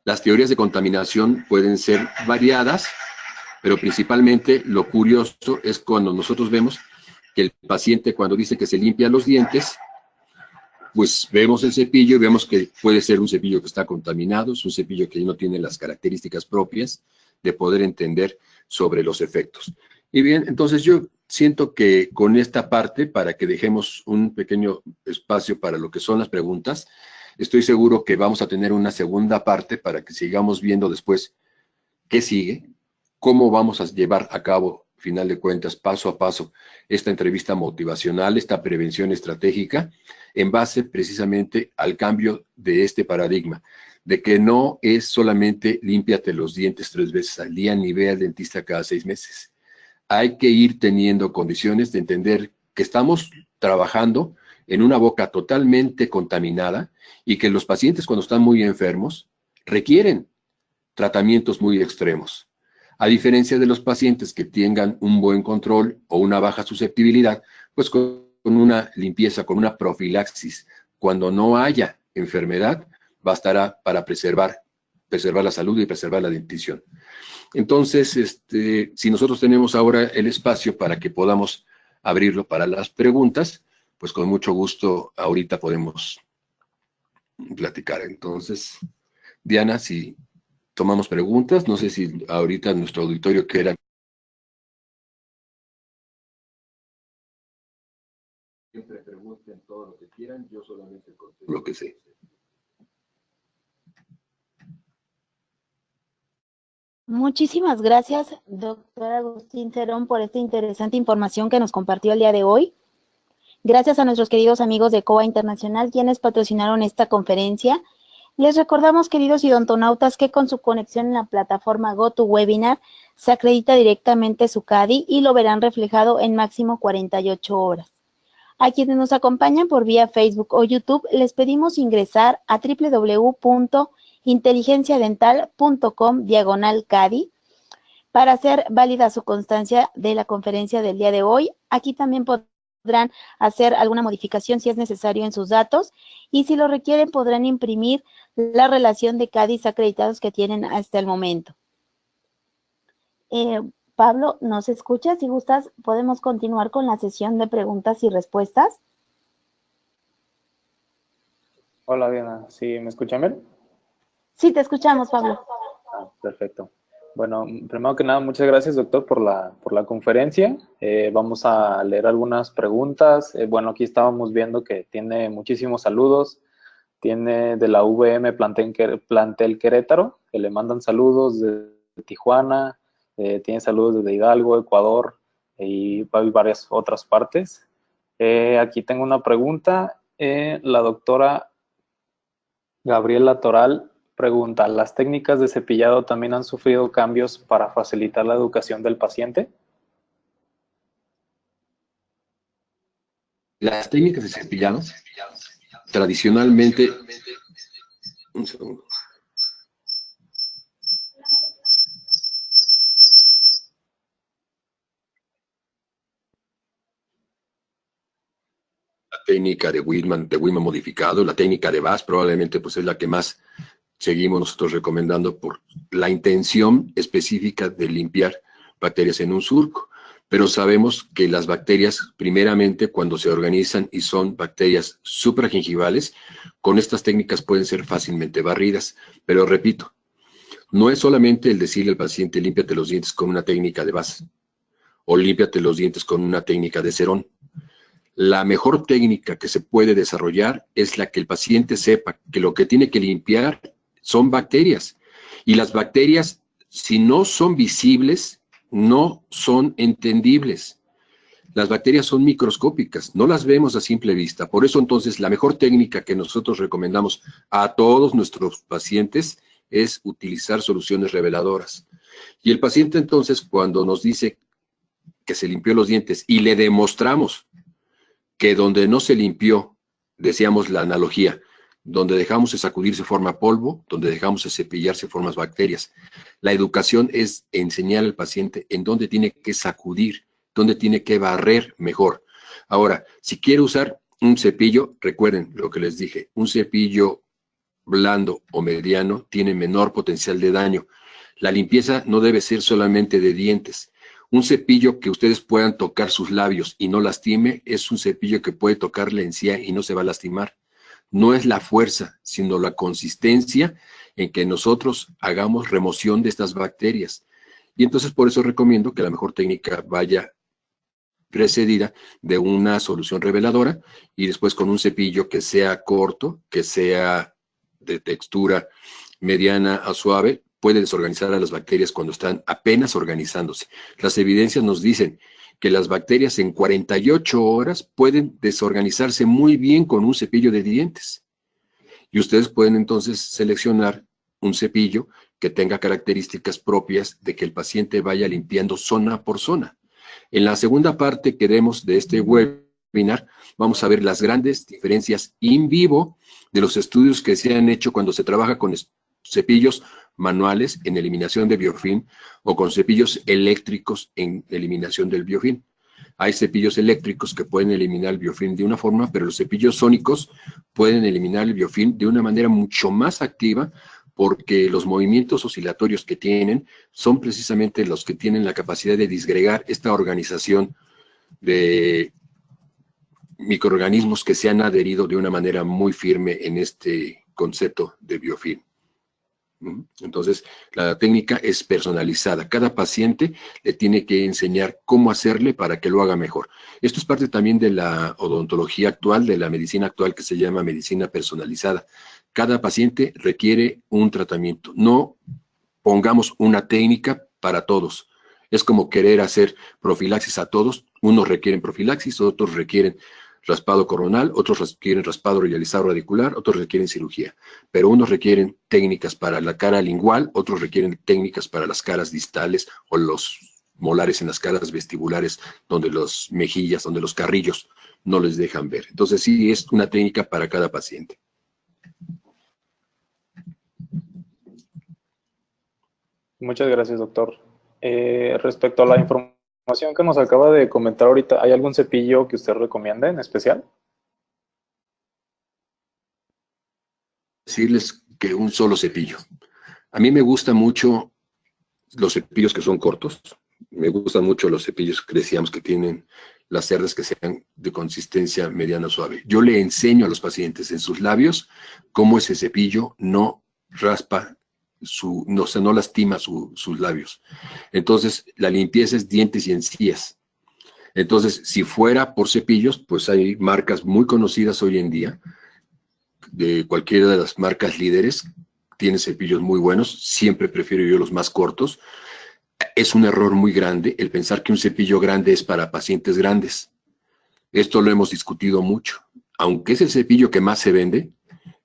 Las teorías de contaminación pueden ser variadas, pero principalmente lo curioso es cuando nosotros vemos que el paciente, cuando dice que se limpia los dientes, pues vemos el cepillo y vemos que puede ser un cepillo que está contaminado, es un cepillo que no tiene las características propias de poder entender sobre los efectos. Y bien, entonces yo siento que con esta parte, para que dejemos un pequeño espacio para lo que son las preguntas, estoy seguro que vamos a tener una segunda parte para que sigamos viendo después qué sigue, cómo vamos a llevar a cabo, final de cuentas, paso a paso, esta entrevista motivacional, esta prevención estratégica, en base precisamente al cambio de este paradigma, de que no es solamente límpiate los dientes 3 veces al día ni ve al dentista cada 6 meses. Hay que ir teniendo condiciones de entender que estamos trabajando en una boca totalmente contaminada y que los pacientes cuando están muy enfermos requieren tratamientos muy extremos. A diferencia de los pacientes que tengan un buen control o una baja susceptibilidad, pues con una limpieza, con una profilaxis, cuando no haya enfermedad, bastará para preservar la salud y preservar la dentición. Entonces, si nosotros tenemos ahora el espacio para que podamos abrirlo para las preguntas, pues con mucho gusto ahorita podemos platicar. Entonces, Diana, si tomamos preguntas, no sé si ahorita nuestro auditorio quiera Siempre pregunten todo lo que quieran, yo solamente contesto lo que sé. Muchísimas gracias, doctor Agustín Cerón, por esta interesante información que nos compartió el día de hoy. Gracias a nuestros queridos amigos de COA Internacional, quienes patrocinaron esta conferencia. Les recordamos, queridos idontonautas, que con su conexión en la plataforma GoToWebinar se acredita directamente su CADI y lo verán reflejado en máximo 48 horas. A quienes nos acompañan por vía Facebook o YouTube, les pedimos ingresar a www.inteligenciadental.com/CADI para hacer válida su constancia de la conferencia del día de hoy. Aquí también podrán hacer alguna modificación si es necesario en sus datos y si lo requieren podrán imprimir la relación de CADIs acreditados que tienen hasta el momento. Pablo, ¿nos escuchas? Si gustas, podemos continuar con la sesión de preguntas y respuestas. Hola, Diana. ¿Sí me escuchan bien? Sí, te escuchamos, Pablo. Perfecto. Bueno, primero que nada, muchas gracias, doctor, por la conferencia. Vamos a leer algunas preguntas. Bueno, aquí estábamos viendo que tiene muchísimos saludos. Tiene de la VM Plantel Querétaro, que le mandan saludos de Tijuana. Tiene saludos desde Hidalgo, Ecuador y varias otras partes. Aquí tengo una pregunta. La doctora Gabriela Toral pregunta, ¿las técnicas de cepillado también han sufrido cambios para facilitar la educación del paciente? Las técnicas de cepillado, tradicionalmente, un segundo. La técnica de Whitman modificado, la técnica de Bass probablemente pues es la que más seguimos nosotros recomendando por la intención específica de limpiar bacterias en un surco. Pero sabemos que las bacterias, primeramente, cuando se organizan y son bacterias supragingivales, con estas técnicas pueden ser fácilmente barridas. Pero repito, no es solamente el decirle al paciente, límpiate los dientes con una técnica de Bass o límpiate los dientes con una técnica de Cerón. La mejor técnica que se puede desarrollar es la que el paciente sepa que lo que tiene que limpiar son bacterias. Y las bacterias, si no son visibles, no son entendibles. Las bacterias son microscópicas, no las vemos a simple vista. Por eso entonces la mejor técnica que nosotros recomendamos a todos nuestros pacientes es utilizar soluciones reveladoras. Y el paciente entonces cuando nos dice que se limpió los dientes y le demostramos que donde no se limpió, decíamos la analogía, donde dejamos de sacudir se forma polvo, donde dejamos de cepillar se forman bacterias. La educación es enseñar al paciente en dónde tiene que sacudir, dónde tiene que barrer mejor. Ahora, si quiere usar un cepillo, recuerden lo que les dije, un cepillo blando o mediano tiene menor potencial de daño. La limpieza no debe ser solamente de dientes. Un cepillo que ustedes puedan tocar sus labios y no lastime es un cepillo que puede tocar la encía y no se va a lastimar. No es la fuerza, sino la consistencia en que nosotros hagamos remoción de estas bacterias. Y entonces por eso recomiendo que la mejor técnica vaya precedida de una solución reveladora y después con un cepillo que sea corto, que sea de textura mediana a suave, puede desorganizar a las bacterias cuando están apenas organizándose. Las evidencias nos dicen que las bacterias en 48 horas pueden desorganizarse muy bien con un cepillo de dientes. Y ustedes pueden entonces seleccionar un cepillo que tenga características propias de que el paciente vaya limpiando zona por zona. En la segunda parte que demos de este webinar, vamos a ver las grandes diferencias in vivo de los estudios que se han hecho cuando se trabaja con cepillos manuales en eliminación de biofilm o con cepillos eléctricos en eliminación del biofilm. Hay cepillos eléctricos que pueden eliminar el biofilm de una forma, pero los cepillos sónicos pueden eliminar el biofilm de una manera mucho más activa porque los movimientos oscilatorios que tienen son precisamente los que tienen la capacidad de disgregar esta organización de microorganismos que se han adherido de una manera muy firme en este concepto de biofilm. Entonces, la técnica es personalizada. Cada paciente le tiene que enseñar cómo hacerle para que lo haga mejor. Esto es parte también de la odontología actual, de la medicina actual que se llama medicina personalizada. Cada paciente requiere un tratamiento. No pongamos una técnica para todos. Es como querer hacer profilaxis a todos. Unos requieren profilaxis, otros requieren raspado coronal, otros requieren raspado realizado radicular, otros requieren cirugía. Pero unos requieren técnicas para la cara lingual, otros requieren técnicas para las caras distales o los molares en las caras vestibulares, donde los mejillas, donde los carrillos no les dejan ver. Entonces sí, es una técnica para cada paciente. Muchas gracias, doctor. Respecto a la información que nos acaba de comentar ahorita, ¿hay algún cepillo que usted recomienda en especial? Decirles que un solo cepillo. A mí me gustan mucho los cepillos que son cortos. Me gustan mucho los cepillos que decíamos que tienen las cerdas que sean de consistencia mediana suave. Yo le enseño a los pacientes en sus labios cómo ese cepillo no raspa, no lastima sus labios. Entonces, la limpieza es dientes y encías. Entonces, si fuera por cepillos, pues hay marcas muy conocidas hoy en día, de cualquiera de las marcas líderes, tienen cepillos muy buenos. Siempre prefiero yo los más cortos. Es un error muy grande el pensar que un cepillo grande es para pacientes grandes. Esto lo hemos discutido mucho. Aunque es el cepillo que más se vende,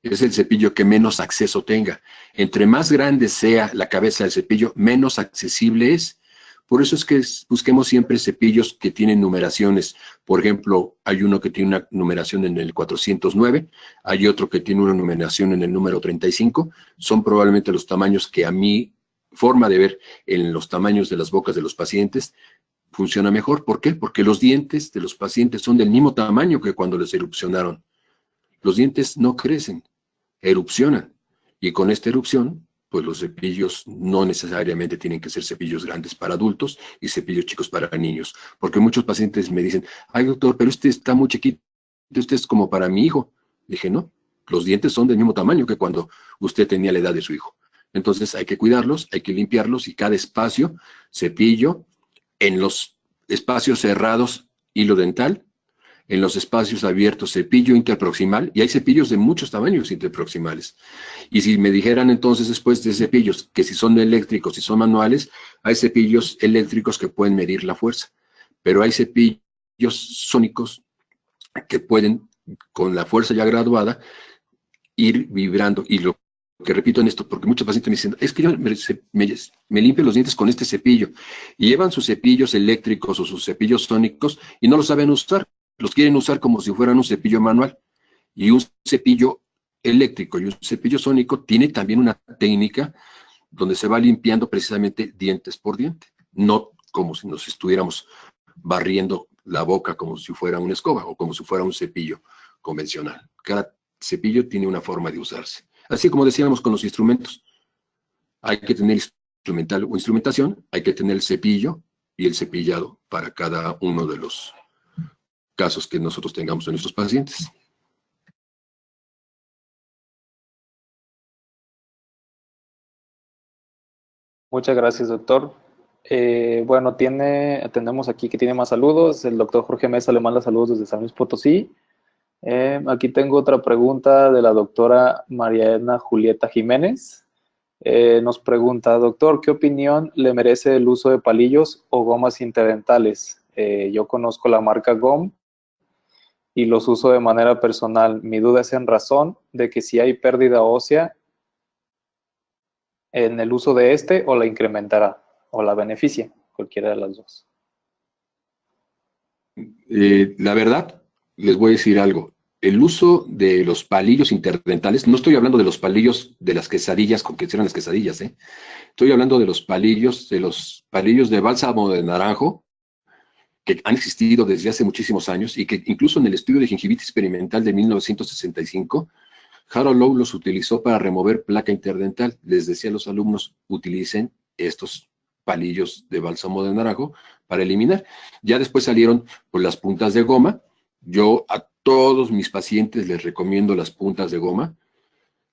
es el cepillo que menos acceso tenga. Entre más grande sea la cabeza del cepillo, menos accesible es. Por eso es que busquemos siempre cepillos que tienen numeraciones. Por ejemplo, hay uno que tiene una numeración en el 409, hay otro que tiene una numeración en el número 35. Son probablemente los tamaños que a mi forma de ver en los tamaños de las bocas de los pacientes funciona mejor. ¿Por qué? Porque los dientes de los pacientes son del mismo tamaño que cuando les erupcionaron. Los dientes no crecen, erupcionan. Y con esta erupción, pues los cepillos no necesariamente tienen que ser cepillos grandes para adultos y cepillos chicos para niños. Porque muchos pacientes me dicen, ay doctor, pero este está muy chiquito, este es como para mi hijo. Dije, no, los dientes son del mismo tamaño que cuando usted tenía la edad de su hijo. Entonces hay que cuidarlos, hay que limpiarlos y cada espacio, cepillo, en los espacios cerrados, hilo dental, en los espacios abiertos, cepillo interproximal, y hay cepillos de muchos tamaños interproximales. Y si me dijeran entonces después de cepillos, que si son eléctricos, si son manuales, hay cepillos eléctricos que pueden medir la fuerza, pero hay cepillos sónicos que pueden, con la fuerza ya graduada, ir vibrando. Y lo que repito en esto, porque muchos pacientes me dicen, es que yo me limpio los dientes con este cepillo, y llevan sus cepillos eléctricos o sus cepillos sónicos y no lo saben usar. Los quieren usar como si fueran un cepillo manual. Y un cepillo eléctrico y un cepillo sónico tiene también una técnica donde se va limpiando precisamente dientes por diente. No como si nos estuviéramos barriendo la boca como si fuera una escoba o como si fuera un cepillo convencional. Cada cepillo tiene una forma de usarse. Así como decíamos con los instrumentos. Hay que tener instrumental o instrumentación, hay que tener el cepillo y el cepillado para cada uno de los casos que nosotros tengamos en nuestros pacientes. Muchas gracias, doctor. Bueno, atendemos aquí que tiene más saludos. El doctor Jorge Mesa le manda saludos desde San Luis Potosí. Aquí tengo otra pregunta de la doctora María Edna Julieta Jiménez. Nos pregunta, doctor, ¿qué opinión le merece el uso de palillos o gomas interdentales? Yo conozco la marca GOM y los uso de manera personal. Mi duda es en razón de que si hay pérdida ósea en el uso de este o la incrementará o la beneficia, cualquiera de las dos. La verdad, les voy a decir algo. El uso de los palillos interdentales, no estoy hablando de los palillos de las quesadillas con que hicieron las quesadillas, estoy hablando de los palillos de bálsamo de naranjo, que han existido desde hace muchísimos años y que incluso en el estudio de gingivitis experimental de 1965, Harold Lowe los utilizó para remover placa interdental. Les decía a los alumnos, utilicen estos palillos de bálsamo de naranjo para eliminar. Ya después salieron pues, las puntas de goma. Yo a todos mis pacientes les recomiendo las puntas de goma.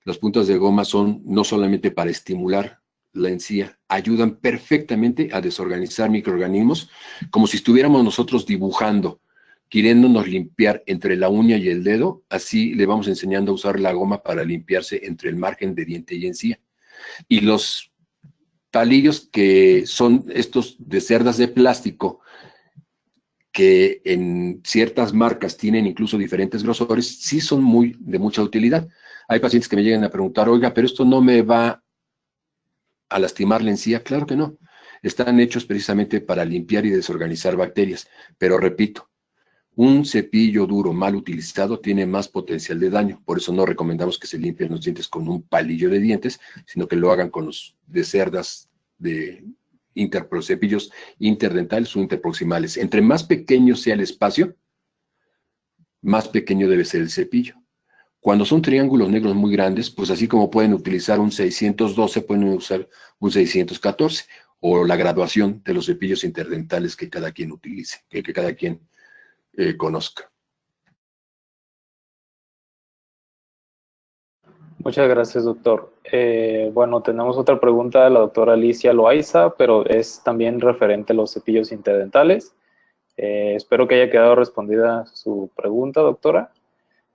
Las puntas de goma son no solamente para estimular la encía, ayudan perfectamente a desorganizar microorganismos, como si estuviéramos nosotros dibujando, queriéndonos limpiar entre la uña y el dedo. Así le vamos enseñando a usar la goma para limpiarse entre el margen de diente y encía. Y los palillos, que son estos de cerdas de plástico, que en ciertas marcas tienen incluso diferentes grosores, sí son de mucha utilidad. Hay pacientes que me llegan a preguntar, oiga, pero esto no me va a lastimar la encía. Claro que no. Están hechos precisamente para limpiar y desorganizar bacterias. Pero repito, un cepillo duro mal utilizado tiene más potencial de daño. Por eso no recomendamos que se limpien los dientes con un palillo de dientes, sino que lo hagan con los de cerdas de cepillos interdentales o interproximales. Entre más pequeño sea el espacio, más pequeño debe ser el cepillo. Cuando son triángulos negros muy grandes, pues así como pueden utilizar un 612, pueden usar un 614, o la graduación de los cepillos interdentales que cada quien utilice, que cada quien conozca. Muchas gracias, doctor. Bueno, tenemos otra pregunta de la doctora Alicia Loaiza, pero es también referente a los cepillos interdentales. Espero que haya quedado respondida su pregunta, doctora.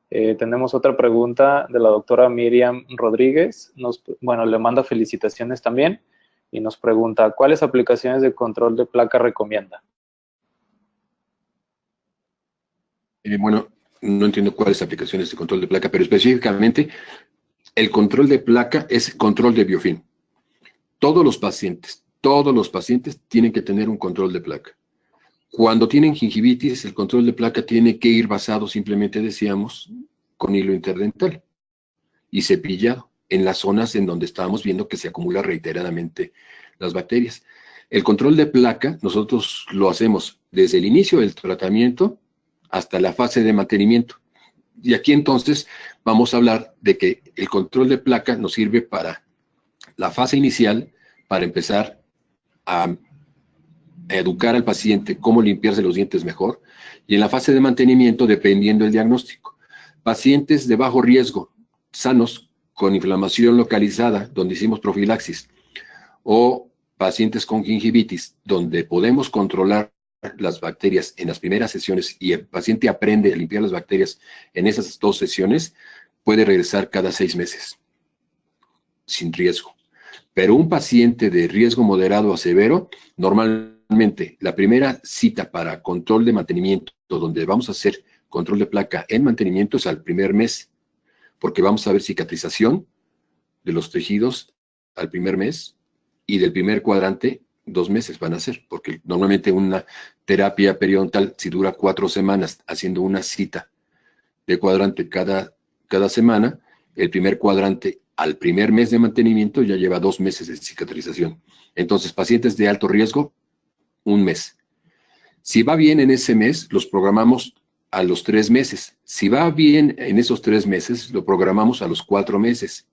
Tenemos otra pregunta de la doctora Miriam Rodríguez. Bueno, le manda felicitaciones también y nos pregunta, ¿cuáles aplicaciones de control de placa recomienda? Bueno, no entiendo cuáles aplicaciones de control de placa, pero específicamente el control de placa es control de biofilm. Todos los pacientes tienen que tener un control de placa. Cuando tienen gingivitis, el control de placa tiene que ir basado, simplemente decíamos, con hilo interdental y cepillado en las zonas en donde estábamos viendo que se acumulan reiteradamente las bacterias. El control de placa nosotros lo hacemos desde el inicio del tratamiento hasta la fase de mantenimiento. Y aquí entonces vamos a hablar de que el control de placa nos sirve para la fase inicial, para empezar a educar al paciente cómo limpiarse los dientes mejor, y en la fase de mantenimiento, dependiendo del diagnóstico. Pacientes de bajo riesgo, sanos, con inflamación localizada, donde hicimos profilaxis, o pacientes con gingivitis, donde podemos controlar las bacterias en las primeras sesiones y el paciente aprende a limpiar las bacterias en esas 2 sesiones, puede regresar cada 6 meses, sin riesgo. Pero un paciente de riesgo moderado a severo, normalmente la primera cita para control de mantenimiento, donde vamos a hacer control de placa en mantenimiento, es al primer mes, porque vamos a ver cicatrización de los tejidos al primer mes, y del primer cuadrante 2 meses van a ser, porque normalmente una terapia periodontal, si dura 4 semanas, haciendo una cita de cuadrante cada semana, el primer cuadrante al primer mes de mantenimiento ya lleva 2 meses de cicatrización. Entonces, pacientes de alto riesgo, 1 mes. Si va bien en ese mes, los programamos a los 3 meses. Si va bien en esos 3 meses, lo programamos a los 4 meses.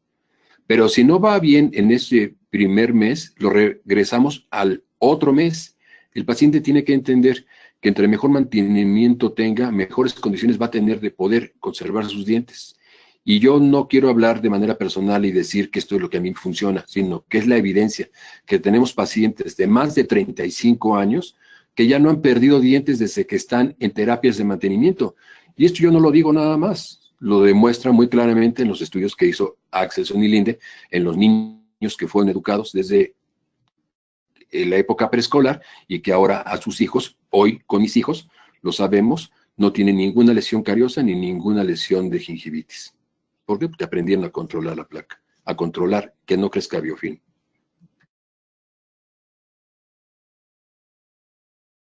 Pero si no va bien en ese primer mes, lo regresamos al otro mes. El paciente tiene que entender que entre mejor mantenimiento tenga, mejores condiciones va a tener de poder conservar sus dientes. Y yo no quiero hablar de manera personal y decir que esto es lo que a mí funciona, sino que es la evidencia, que tenemos pacientes de más de 35 años que ya no han perdido dientes desde que están en terapias de mantenimiento. Y esto yo no lo digo nada más. Lo demuestra muy claramente en los estudios que hizo Axelson y Linde en los niños que fueron educados desde la época preescolar y que ahora a sus hijos, hoy con mis hijos, lo sabemos, no tienen ninguna lesión cariosa ni ninguna lesión de gingivitis. ¿Por qué? Porque aprendieron a controlar la placa, a controlar que no crezca biofilm.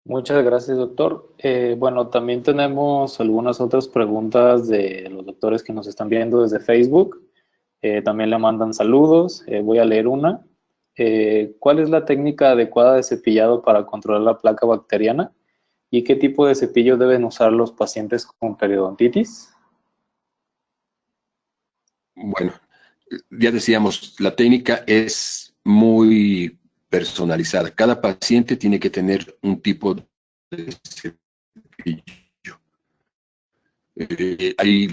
Muchas gracias, doctor. Bueno, también tenemos algunas otras preguntas de los doctores que nos están viendo desde Facebook. También le mandan saludos. Voy a leer una. ¿Cuál es la técnica adecuada de cepillado para controlar la placa bacteriana? ¿Y qué tipo de cepillo deben usar los pacientes con periodontitis? Bueno, ya decíamos, la técnica es muy personalizada. Cada paciente tiene que tener un tipo de cepillo. Ahí,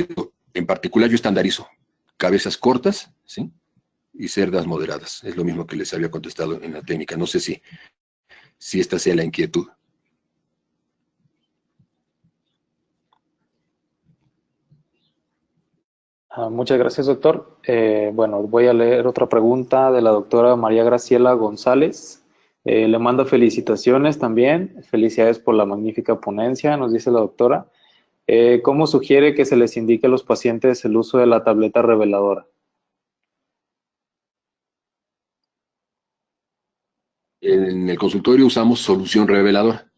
en particular, yo estandarizo cabezas cortas, ¿sí? Y cerdas moderadas. Es lo mismo que les había contestado en la técnica. No sé si esta sea la inquietud. Muchas gracias, doctor. Bueno, voy a leer otra pregunta de la doctora María Graciela González. Le mando felicitaciones también. Felicidades por la magnífica ponencia, nos dice la doctora. ¿Cómo sugiere que se les indique a los pacientes el uso de la tableta reveladora? En el consultorio usamos solución reveladora.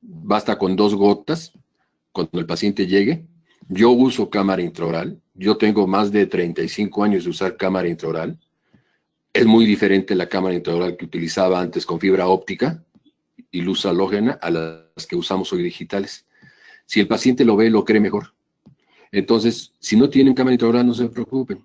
Basta con 2 gotas cuando el paciente llegue. Yo uso cámara intraoral. Yo tengo más de 35 años de usar cámara intraoral. Es muy diferente la cámara intraoral que utilizaba antes con fibra óptica y luz halógena a las que usamos hoy digitales. Si el paciente lo ve, lo cree mejor. Entonces, si no tienen cámara intraoral, no se preocupen.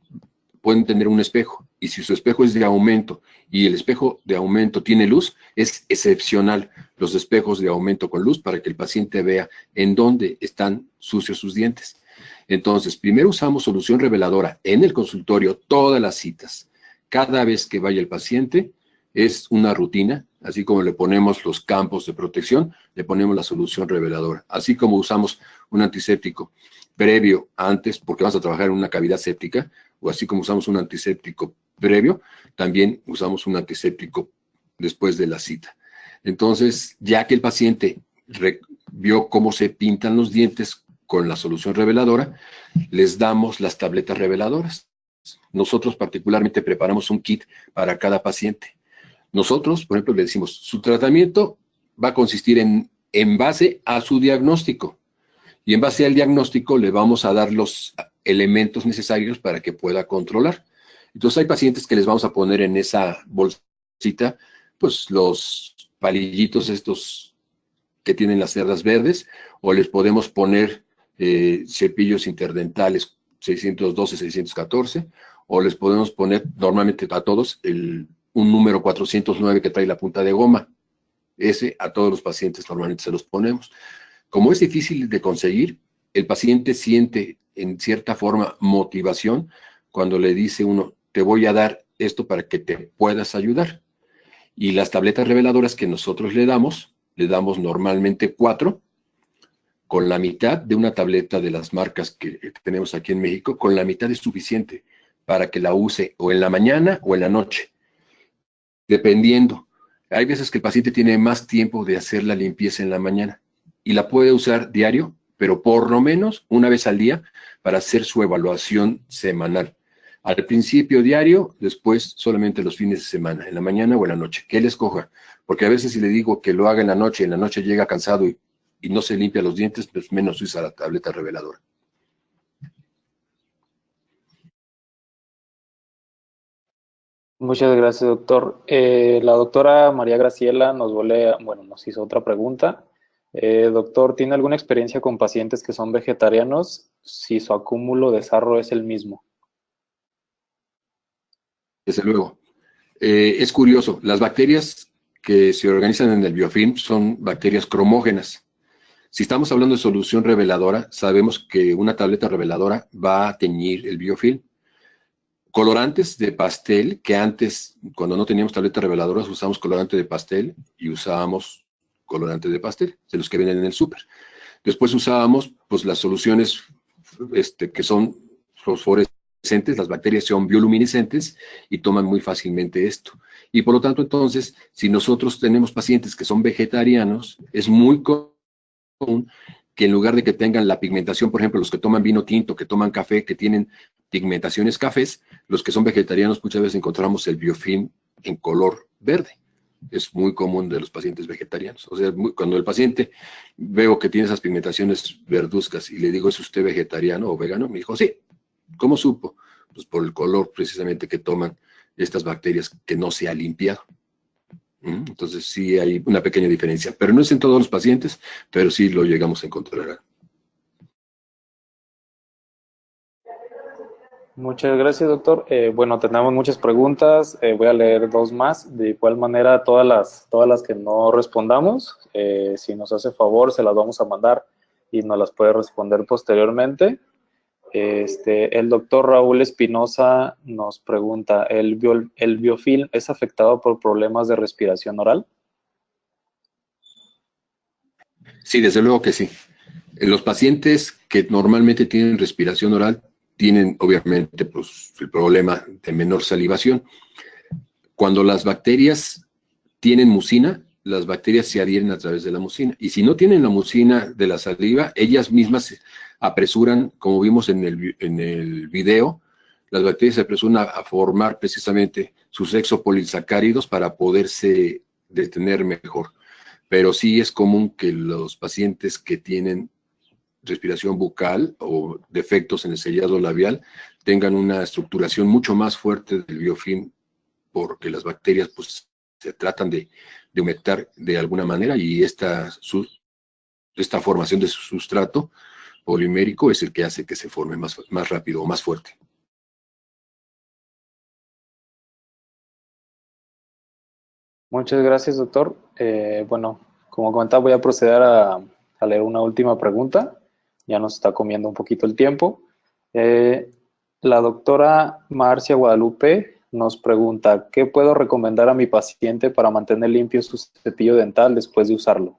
Pueden tener un espejo. Y si su espejo es de aumento y el espejo de aumento tiene luz, es excepcional los espejos de aumento con luz para que el paciente vea en dónde están sucios sus dientes. Entonces, primero usamos solución reveladora en el consultorio, todas las citas. Cada vez que vaya el paciente, es una rutina, así como le ponemos los campos de protección, le ponemos la solución reveladora. Así como usamos un antiséptico previo antes, porque vamos a trabajar en una cavidad séptica, o así como usamos un antiséptico previo, también usamos un antiséptico después de la cita. Entonces, ya que el paciente vio cómo se pintan los dientes con la solución reveladora, les damos las tabletas reveladoras. Nosotros particularmente preparamos un kit para cada paciente. Nosotros, por ejemplo, le decimos, su tratamiento va a consistir en base a su diagnóstico. Y en base al diagnóstico le vamos a dar los elementos necesarios para que pueda controlar. Entonces hay pacientes que les vamos a poner en esa bolsita, pues los palillitos estos que tienen las cerdas verdes, o les podemos poner cepillos interdentales 612, 614, o les podemos poner normalmente a todos un número 409 que trae la punta de goma. Ese a todos los pacientes normalmente se los ponemos. Como es difícil de conseguir, el paciente siente en cierta forma motivación cuando le dice uno, te voy a dar esto para que te puedas ayudar. Y las tabletas reveladoras que nosotros le damos normalmente 4, con la mitad de una tableta de las marcas que tenemos aquí en México, con la mitad es suficiente para que la use o en la mañana o en la noche, dependiendo. Hay veces que el paciente tiene más tiempo de hacer la limpieza en la mañana y la puede usar diario, pero por lo menos una vez al día para hacer su evaluación semanal. Al principio diario, después solamente los fines de semana, en la mañana o en la noche, que él escoja. Porque a veces si le digo que lo haga en la noche llega cansado y no se limpia los dientes, pues menos usa la tableta reveladora. Muchas gracias, doctor. La doctora María Graciela nos hizo otra pregunta. Doctor, ¿tiene alguna experiencia con pacientes que son vegetarianos si su acúmulo de sarro es el mismo? Desde luego. Es curioso, las bacterias que se organizan en el biofilm son bacterias cromógenas. Si estamos hablando de solución reveladora, sabemos que una tableta reveladora va a teñir el biofilm. Colorantes de pastel, que antes, cuando no teníamos tabletas reveladoras, usamos colorante de pastel y usábamos colorante de pastel, de los que vienen en el súper. Después usábamos pues, las soluciones que son fosforescentes, las bacterias son bioluminescentes y toman muy fácilmente esto. Y por lo tanto, entonces, si nosotros tenemos pacientes que son vegetarianos, es muy común que en lugar de que tengan la pigmentación, por ejemplo, los que toman vino tinto, que toman café, que tienen pigmentaciones cafés, los que son vegetarianos muchas veces encontramos el biofilm en color verde. Es muy común de los pacientes vegetarianos. O sea, cuando el paciente veo que tiene esas pigmentaciones verduzcas y le digo, ¿es usted vegetariano o vegano? Me dijo, sí. ¿Cómo supo? Pues por el color precisamente que toman estas bacterias que no se ha limpiado. Entonces sí hay una pequeña diferencia, pero no es en todos los pacientes, pero sí lo llegamos a encontrar. Muchas gracias, doctor. Bueno, tenemos muchas preguntas. Voy a leer 2 más. De igual manera, todas las que no respondamos, si nos hace favor, se las vamos a mandar y nos las puede responder posteriormente. El doctor Raúl Espinosa nos pregunta, ¿el biofilm es afectado por problemas de respiración oral? Sí, desde luego que sí. Los pacientes que normalmente tienen respiración oral tienen obviamente pues, el problema de menor salivación. Cuando las bacterias tienen mucina, las bacterias se adhieren a través de la mucina. Y si no tienen la mucina de la saliva, ellas mismas se apresuran, como vimos en el video, las bacterias se apresuran a formar precisamente sus exopolisacáridos para poderse detener mejor. Pero sí es común que los pacientes que tienen respiración bucal o defectos en el sellado labial tengan una estructuración mucho más fuerte del biofilm porque las bacterias pues se tratan de humectar de alguna manera y esta formación de su sustrato polimérico es el que hace que se forme más rápido o más fuerte. Muchas gracias, doctor. Bueno, como comentaba, voy a proceder a leer una última pregunta. Ya nos está comiendo un poquito el tiempo. La doctora Marcia Guadalupe nos pregunta, ¿qué puedo recomendar a mi paciente para mantener limpio su cepillo dental después de usarlo?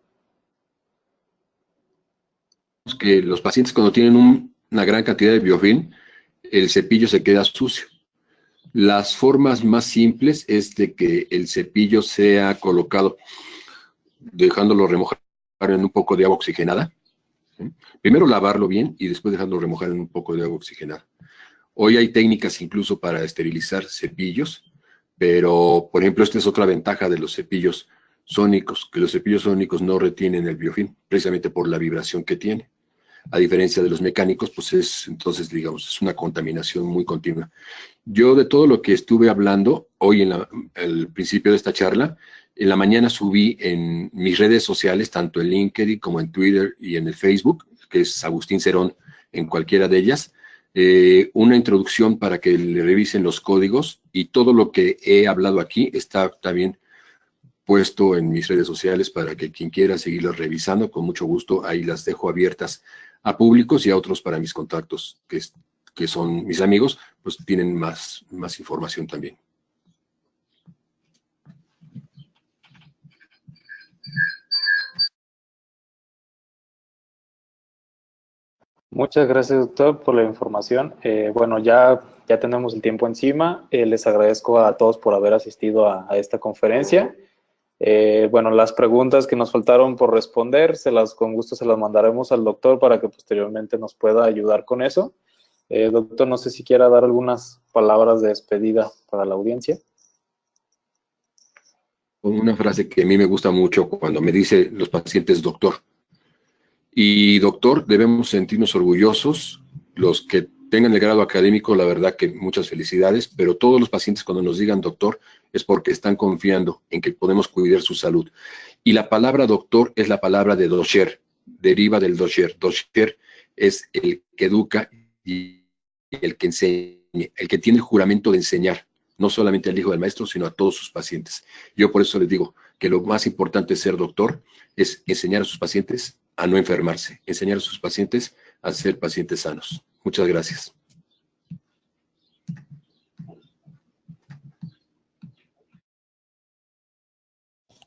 Que los pacientes cuando tienen una gran cantidad de biofilm, el cepillo se queda sucio. Las formas más simples es de que el cepillo sea colocado dejándolo remojar en un poco de agua oxigenada. ¿Sí? Primero lavarlo bien y después dejarlo remojar en un poco de agua oxigenada. Hoy hay técnicas incluso para esterilizar cepillos, pero, por ejemplo, esta es otra ventaja de los cepillos sónicos, que los cepillos sónicos no retienen el biofilm, precisamente por la vibración que tiene. A diferencia de los mecánicos, pues entonces, digamos, es una contaminación muy continua. Yo de todo lo que estuve hablando hoy al principio de esta charla, en la mañana subí en mis redes sociales, tanto en LinkedIn como en Twitter y en el Facebook, que es Agustín Cerón en cualquiera de ellas, una introducción para que le revisen los códigos y todo lo que he hablado aquí está también puesto en mis redes sociales para que quien quiera seguirlas revisando, con mucho gusto, ahí las dejo abiertas a públicos y a otros para mis contactos, que son mis amigos, pues tienen más información también. Muchas gracias, doctor, por la información. Bueno, ya tenemos el tiempo encima. Les agradezco a todos por haber asistido a esta conferencia. Bueno, las preguntas que nos faltaron por responder, con gusto se las mandaremos al doctor para que posteriormente nos pueda ayudar con eso. Doctor, no sé si quiera dar algunas palabras de despedida para la audiencia. Una frase que a mí me gusta mucho cuando me dice los pacientes doctor. Y doctor, debemos sentirnos orgullosos, los que tengan el grado académico, la verdad que muchas felicidades, pero todos los pacientes cuando nos digan doctor es porque están confiando en que podemos cuidar su salud. Y la palabra doctor es la palabra de dosher, deriva del dosher. Dosher es el que educa y el que enseña, el que tiene el juramento de enseñar, no solamente al hijo del maestro, sino a todos sus pacientes. Yo por eso les digo que lo más importante de ser doctor es enseñar a sus pacientes a no enfermarse, enseñar a sus pacientes a ser pacientes sanos. Muchas gracias.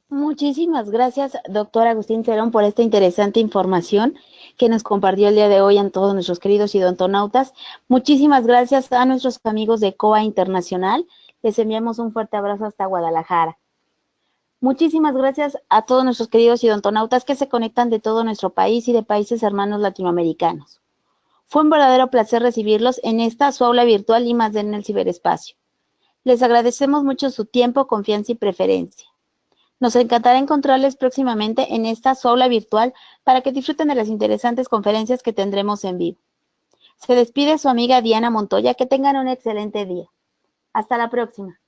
Muchísimas gracias, doctor Agustín Cerón, por esta interesante información que nos compartió el día de hoy a todos nuestros queridos odontonautas. Muchísimas gracias a nuestros amigos de COA Internacional. Les enviamos un fuerte abrazo hasta Guadalajara. Muchísimas gracias a todos nuestros queridos odontonautas que se conectan de todo nuestro país y de países hermanos latinoamericanos. Fue un verdadero placer recibirlos en esta su aula virtual y más en el ciberespacio. Les agradecemos mucho su tiempo, confianza y preferencia. Nos encantará encontrarles próximamente en esta su aula virtual para que disfruten de las interesantes conferencias que tendremos en vivo. Se despide su amiga Diana Montoya. Que tengan un excelente día. Hasta la próxima.